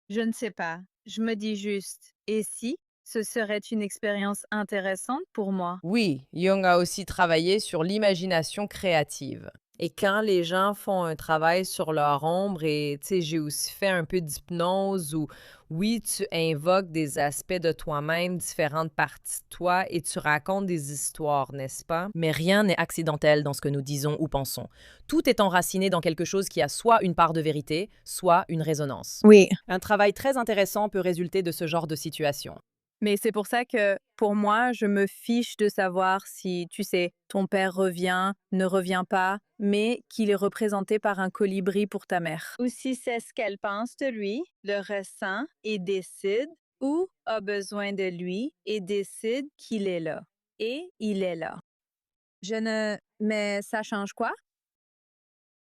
Je ne sais pas. Je me dis juste, et si ce serait une expérience intéressante pour moi? Oui, Jung a aussi travaillé sur l'imagination créative. Et quand les gens font un travail sur leur ombre, et tu sais, j'ai aussi fait un peu d'hypnose où, oui, tu invoques des aspects de toi-même, différentes parties de toi, et tu racontes des histoires, n'est-ce pas? Mais rien n'est accidentel dans ce que nous disons ou pensons. Tout est enraciné dans quelque chose qui a soit une part de vérité, soit une résonance. Oui. Un travail très intéressant peut résulter de ce genre de situation. Mais c'est pour ça que, pour moi, je me fiche de savoir si, tu sais, ton père revient, ne revient pas, mais qu'il est représenté par un colibri pour ta mère. Ou si c'est ce qu'elle pense de lui, le ressent et décide, ou a besoin de lui et décide qu'il est là. Et il est là. Je ne... Mais ça change quoi?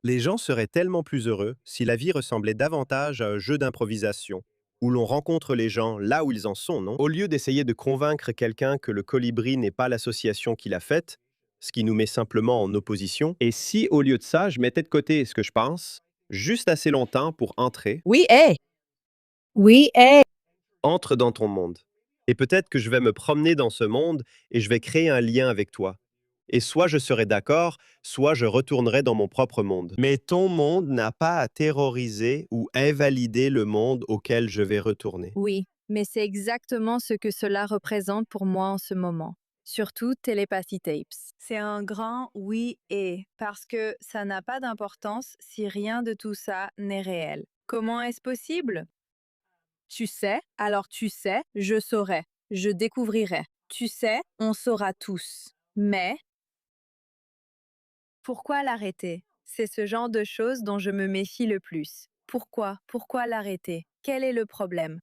Les gens seraient tellement plus heureux si la vie ressemblait davantage à un jeu d'improvisation, où l'on rencontre les gens là où ils en sont, non? Au lieu d'essayer de convaincre quelqu'un que le colibri n'est pas l'association qu'il a faite, ce qui nous met simplement en opposition, et si au lieu de ça, je mettais de côté ce que je pense, juste assez longtemps pour entrer, Oui, hey. Oui, hey. entre dans ton monde. Et peut-être que je vais me promener dans ce monde et je vais créer un lien avec toi. Et soit je serai d'accord, soit je retournerai dans mon propre monde. Mais ton monde n'a pas à terroriser ou invalider le monde auquel je vais retourner. Oui, mais c'est exactement ce que cela représente pour moi en ce moment. Surtout Telepathy Tapes. C'est un grand oui et, parce que ça n'a pas d'importance si rien de tout ça n'est réel. Comment est-ce possible? Tu sais, alors tu sais, je saurai, je découvrirai. Tu sais, on saura tous. Mais pourquoi l'arrêter? C'est ce genre de choses dont je me méfie le plus. Pourquoi? Pourquoi l'arrêter? Quel est le problème?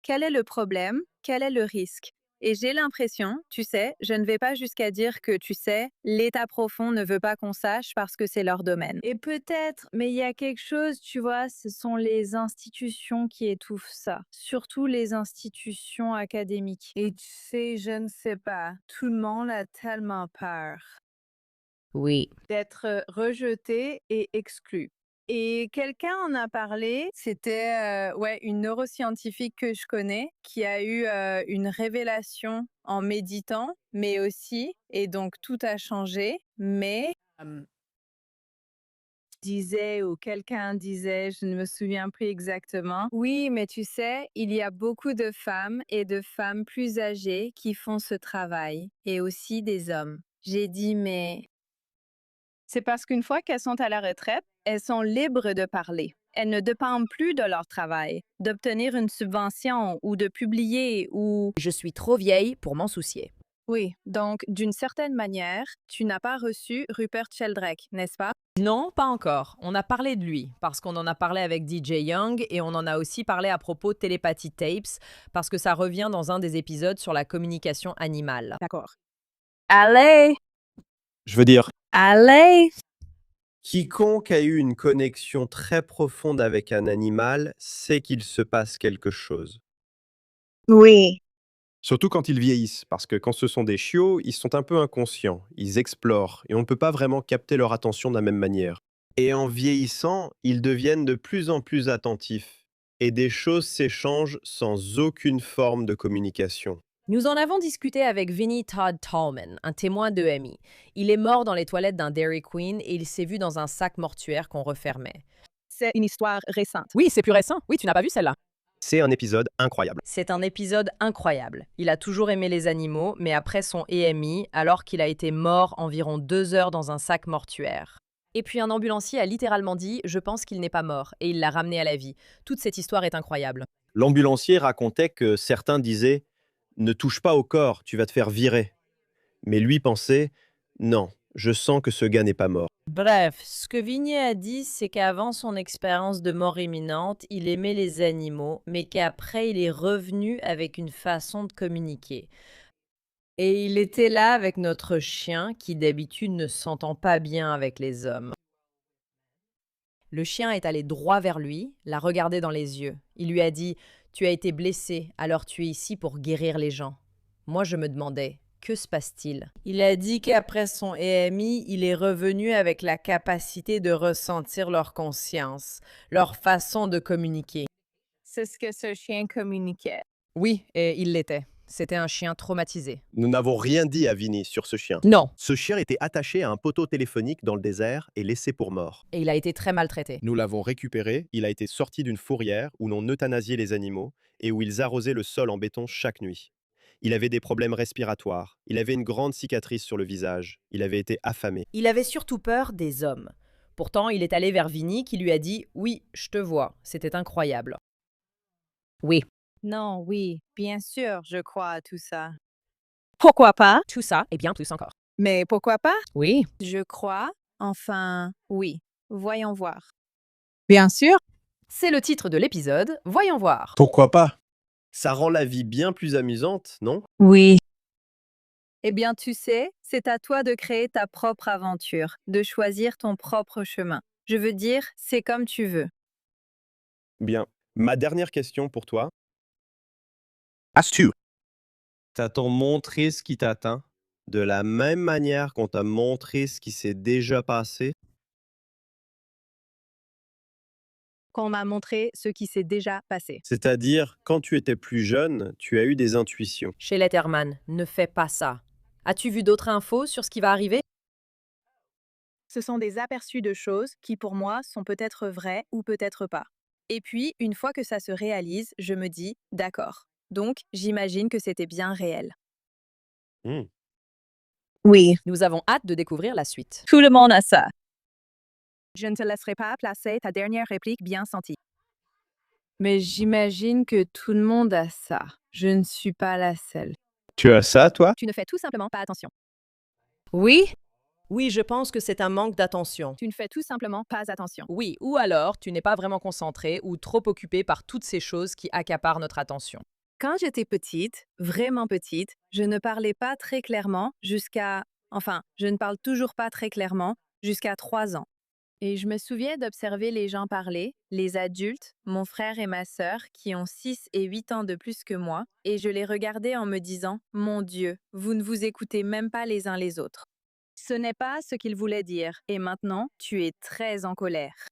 Quel est le problème? Quel est le risque? Et j'ai l'impression, tu sais, je ne vais pas jusqu'à dire que, tu sais, l'état profond ne veut pas qu'on sache parce que c'est leur domaine. Et peut-être, mais il y a quelque chose, tu vois, ce sont les institutions qui étouffent ça, surtout les institutions académiques. Et tu sais, je ne sais pas, tout le monde a tellement peur Oui. d'être rejeté et exclu. Et quelqu'un en a parlé, C'était ouais, une neuroscientifique que je connais qui a eu une révélation en méditant, mais aussi, et donc tout a changé, mais disait ou quelqu'un disait, je ne me souviens plus exactement. oui, mais tu sais, il y a beaucoup de femmes et de femmes plus âgées qui font ce travail, et aussi des hommes. J'ai dit, mais c'est parce qu'une fois qu'elles sont à la retraite, elles sont libres de parler. Elles ne dépendent plus de leur travail, d'obtenir une subvention ou de publier ou... Je suis trop vieille pour m'en soucier. Oui, donc d'une certaine manière, tu n'as pas reçu Rupert Sheldrake, n'est-ce pas? Non, pas encore. On a parlé de lui, parce qu'on en a parlé avec DJ Young et on en a aussi parlé à propos de Telepathy Tapes, parce que ça revient dans un des épisodes sur la communication animale. D'accord. Allez, Je veux dire, allez. quiconque a eu une connexion très profonde avec un animal sait qu'il se passe quelque chose. Oui. Surtout quand ils vieillissent, parce que quand ce sont des chiots, ils sont un peu inconscients, ils explorent, et on ne peut pas vraiment capter leur attention de la même manière. Et en vieillissant, ils deviennent de plus en plus attentifs, et des choses s'échangent sans aucune forme de communication. Nous en avons discuté avec Vinnie Todd Tallman, un témoin d'EMI. Il est mort dans les toilettes d'un Dairy Queen et il s'est vu dans un sac mortuaire qu'on refermait. C'est une histoire récente. Oui, c'est plus récent. Oui, tu n'as pas vu celle-là. C'est un épisode incroyable. C'est un épisode incroyable. Il a toujours aimé les animaux, mais après son EMI, alors qu'il a été mort environ 2 heures dans un sac mortuaire. Et puis un ambulancier a littéralement dit « Je pense qu'il n'est pas mort » et il l'a ramené à la vie. Toute cette histoire est incroyable. L'ambulancier racontait que certains disaient « Ne touche pas au corps, tu vas te faire virer ». Mais lui pensait « Non, je sens que ce gars n'est pas mort ». Bref, ce que Vignier a dit, c'est qu'avant son expérience de mort imminente, il aimait les animaux, mais qu'après, il est revenu avec une façon de communiquer. Et il était là avec notre chien, qui d'habitude ne s'entend pas bien avec les hommes. Le chien est allé droit vers lui, l'a regardé dans les yeux. Il lui a dit « Tu as été blessé, alors tu es ici pour guérir les gens. » Moi, je me demandais « Que se passe-t-il » Il a dit qu'après son EMI, il est revenu avec la capacité de ressentir leur conscience, leur façon de communiquer. C'est ce que ce chien communiquait. Oui, et il l'était. C'était un chien traumatisé. Nous n'avons rien dit à Vinny sur ce chien. Non. Ce chien était attaché à un poteau téléphonique dans le désert et laissé pour mort. Et il a été très maltraité. Nous l'avons récupéré, il a été sorti d'une fourrière où l'on euthanasiait les animaux et où ils arrosaient le sol en béton chaque nuit. Il avait des problèmes respiratoires, il avait une grande cicatrice sur le visage, il avait été affamé. Il avait surtout peur des hommes. Pourtant, il est allé vers Vinny qui lui a dit « Oui, je te vois. C'était incroyable. » Oui, Non, oui, bien sûr, je crois à tout ça. Pourquoi pas? tout ça et bien plus encore. Mais pourquoi pas? Oui. Je crois, enfin, oui. Voyons voir. Bien sûr. C'est le titre de l'épisode. Voyons voir. Pourquoi pas? Ça rend la vie bien plus amusante, non? Oui. Eh bien, tu sais, c'est à toi de créer ta propre aventure, de choisir ton propre chemin. Je veux dire, c'est comme tu veux. Bien. Ma dernière question pour toi. As-tu T'a-t-on montré ce qui t'atteint de la même manière qu'on t'a montré ce qui s'est déjà passé? Qu'on m'a montré ce qui s'est déjà passé. C'est-à-dire, quand tu étais plus jeune, tu as eu des intuitions. Chez Letterman, ne fais pas ça. As-tu vu d'autres infos sur ce qui va arriver? Ce sont des aperçus de choses qui, pour moi, sont peut-être vraies ou peut-être pas. Et puis, une fois que ça se réalise, je me dis, d'accord. Donc, j'imagine que c'était bien réel. Hmm. Oui. Nous avons hâte de découvrir la suite. Tout le monde a ça. Je ne te laisserai pas placer ta dernière réplique bien sentie. Mais j'imagine que tout le monde a ça. Je ne suis pas la seule. Tu as ça, toi? Tu ne fais tout simplement pas attention. Oui? Oui, je pense que c'est un manque d'attention. Tu ne fais tout simplement pas attention. Oui, ou alors tu n'es pas vraiment concentré ou trop occupé par toutes ces choses qui accaparent notre attention. Quand j'étais petite, vraiment petite, je ne parlais pas très clairement je ne parle toujours pas très clairement jusqu'à 3 ans. Et je me souviens d'observer les gens parler, les adultes, mon frère et ma sœur, qui ont 6 et 8 ans de plus que moi, et je les regardais en me disant « Mon Dieu, vous ne vous écoutez même pas les uns les autres. » Ce n'est pas ce qu'ils voulaient dire, et maintenant, tu es très en colère.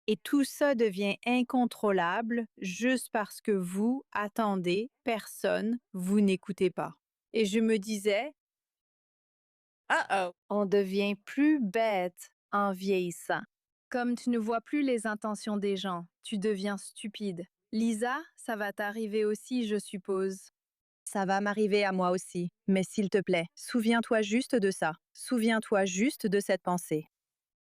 Et tout ça devient incontrôlable juste parce que vous attendez personne, vous n'écoutez pas. Et je me disais, on devient plus bête en vieillissant. Comme tu ne vois plus les intentions des gens, tu deviens stupide. Lisa, ça va t'arriver aussi, je suppose. Ça va m'arriver à moi aussi. Mais s'il te plaît, souviens-toi juste de ça. Souviens-toi juste de cette pensée.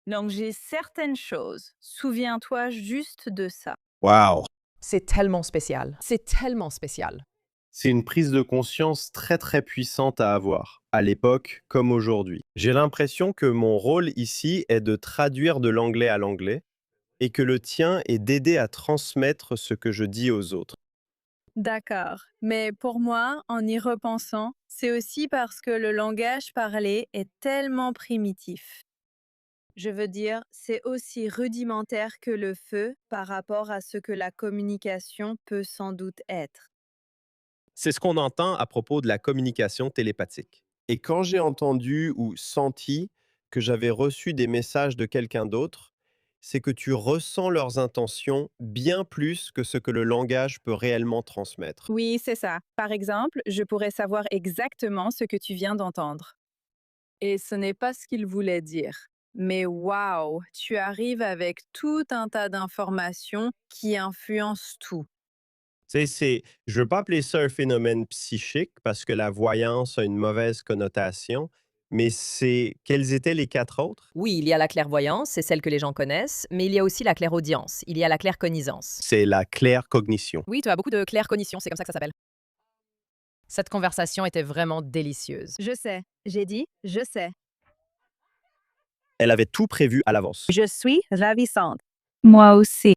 Donc j'ai certaines choses. Souviens-toi juste de ça. Waouh! C'est tellement spécial. C'est tellement spécial. C'est une prise de conscience très très puissante à avoir, à l'époque comme aujourd'hui. J'ai l'impression que mon rôle ici est de traduire de l'anglais à l'anglais et que le tien est d'aider à transmettre ce que je dis aux autres. D'accord. Mais pour moi, en y repensant, c'est aussi parce que le langage parlé est tellement primitif. Je veux dire, c'est aussi rudimentaire que le feu par rapport à ce que la communication peut sans doute être. C'est ce qu'on entend à propos de la communication télépathique. Et quand j'ai entendu ou senti que j'avais reçu des messages de quelqu'un d'autre, c'est que tu ressens leurs intentions bien plus que ce que le langage peut réellement transmettre. Oui, c'est ça. Par exemple, je pourrais savoir exactement ce que tu viens d'entendre. Et ce n'est pas ce qu'il voulait dire. Mais waouh, tu arrives avec tout un tas d'informations qui influencent tout. Je ne veux pas appeler ça un phénomène psychique parce que la voyance a une mauvaise connotation, mais quels étaient les 4 autres? Oui, il y a la clairvoyance, c'est celle que les gens connaissent, mais il y a aussi la clairaudience, il y a la claircognizance. C'est la claire cognition. Oui, tu as beaucoup de claircognition, c'est comme ça que ça s'appelle. Cette conversation était vraiment délicieuse. Je sais. J'ai dit, je sais. Elle avait tout prévu à l'avance. Je suis ravissante. Moi aussi.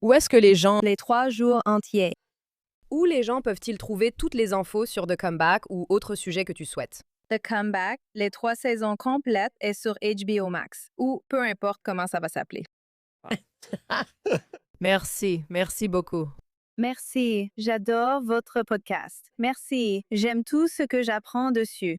Où est-ce que les gens... Les 3 jours entiers. Où les gens peuvent-ils trouver toutes les infos sur The Comeback ou autres sujets que tu souhaites? The Comeback, les 3 saisons complètes est sur HBO Max, ou peu importe comment ça va s'appeler. Merci beaucoup. Merci, j'adore votre podcast. Merci, j'aime tout ce que j'apprends dessus.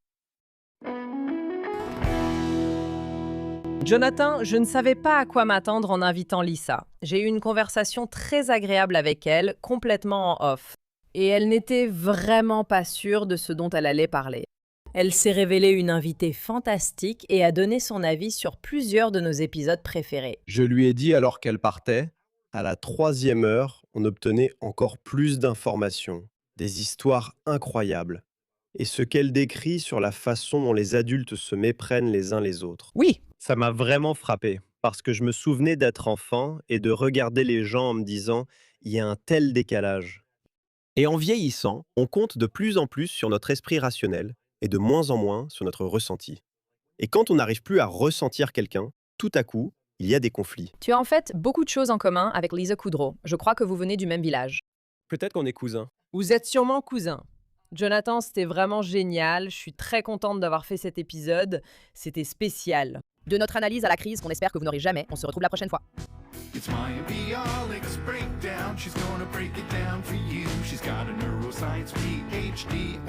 Jonathan, je ne savais pas à quoi m'attendre en invitant Lisa. J'ai eu une conversation très agréable avec elle, complètement en off. Et elle n'était vraiment pas sûre de ce dont elle allait parler. Elle s'est révélée une invitée fantastique et a donné son avis sur plusieurs de nos épisodes préférés. Je lui ai dit alors qu'elle partait, à la 3e heure, on obtenait encore plus d'informations, des histoires incroyables, et ce qu'elle décrit sur la façon dont les adultes se méprennent les uns les autres. Oui, Ça m'a vraiment frappé, parce que je me souvenais d'être enfant et de regarder les gens en me disant « il y a un tel décalage ». Et en vieillissant, on compte de plus en plus sur notre esprit rationnel et de moins en moins sur notre ressenti. Et quand on n'arrive plus à ressentir quelqu'un, tout à coup, il y a des conflits. tu as en fait beaucoup de choses en commun avec Lisa Kudrow. Je crois que vous venez du même village. Peut-être qu'on est cousins. Vous êtes sûrement cousins. Jonathan, c'était vraiment génial. Je suis très contente d'avoir fait cet épisode. C'était spécial. De notre analyse à la crise qu'on espère que vous n'aurez jamais, on se retrouve la prochaine fois. It's Maya Bialik's breakdown. She's gonna break it down for you. She's got a neuroscience PhD.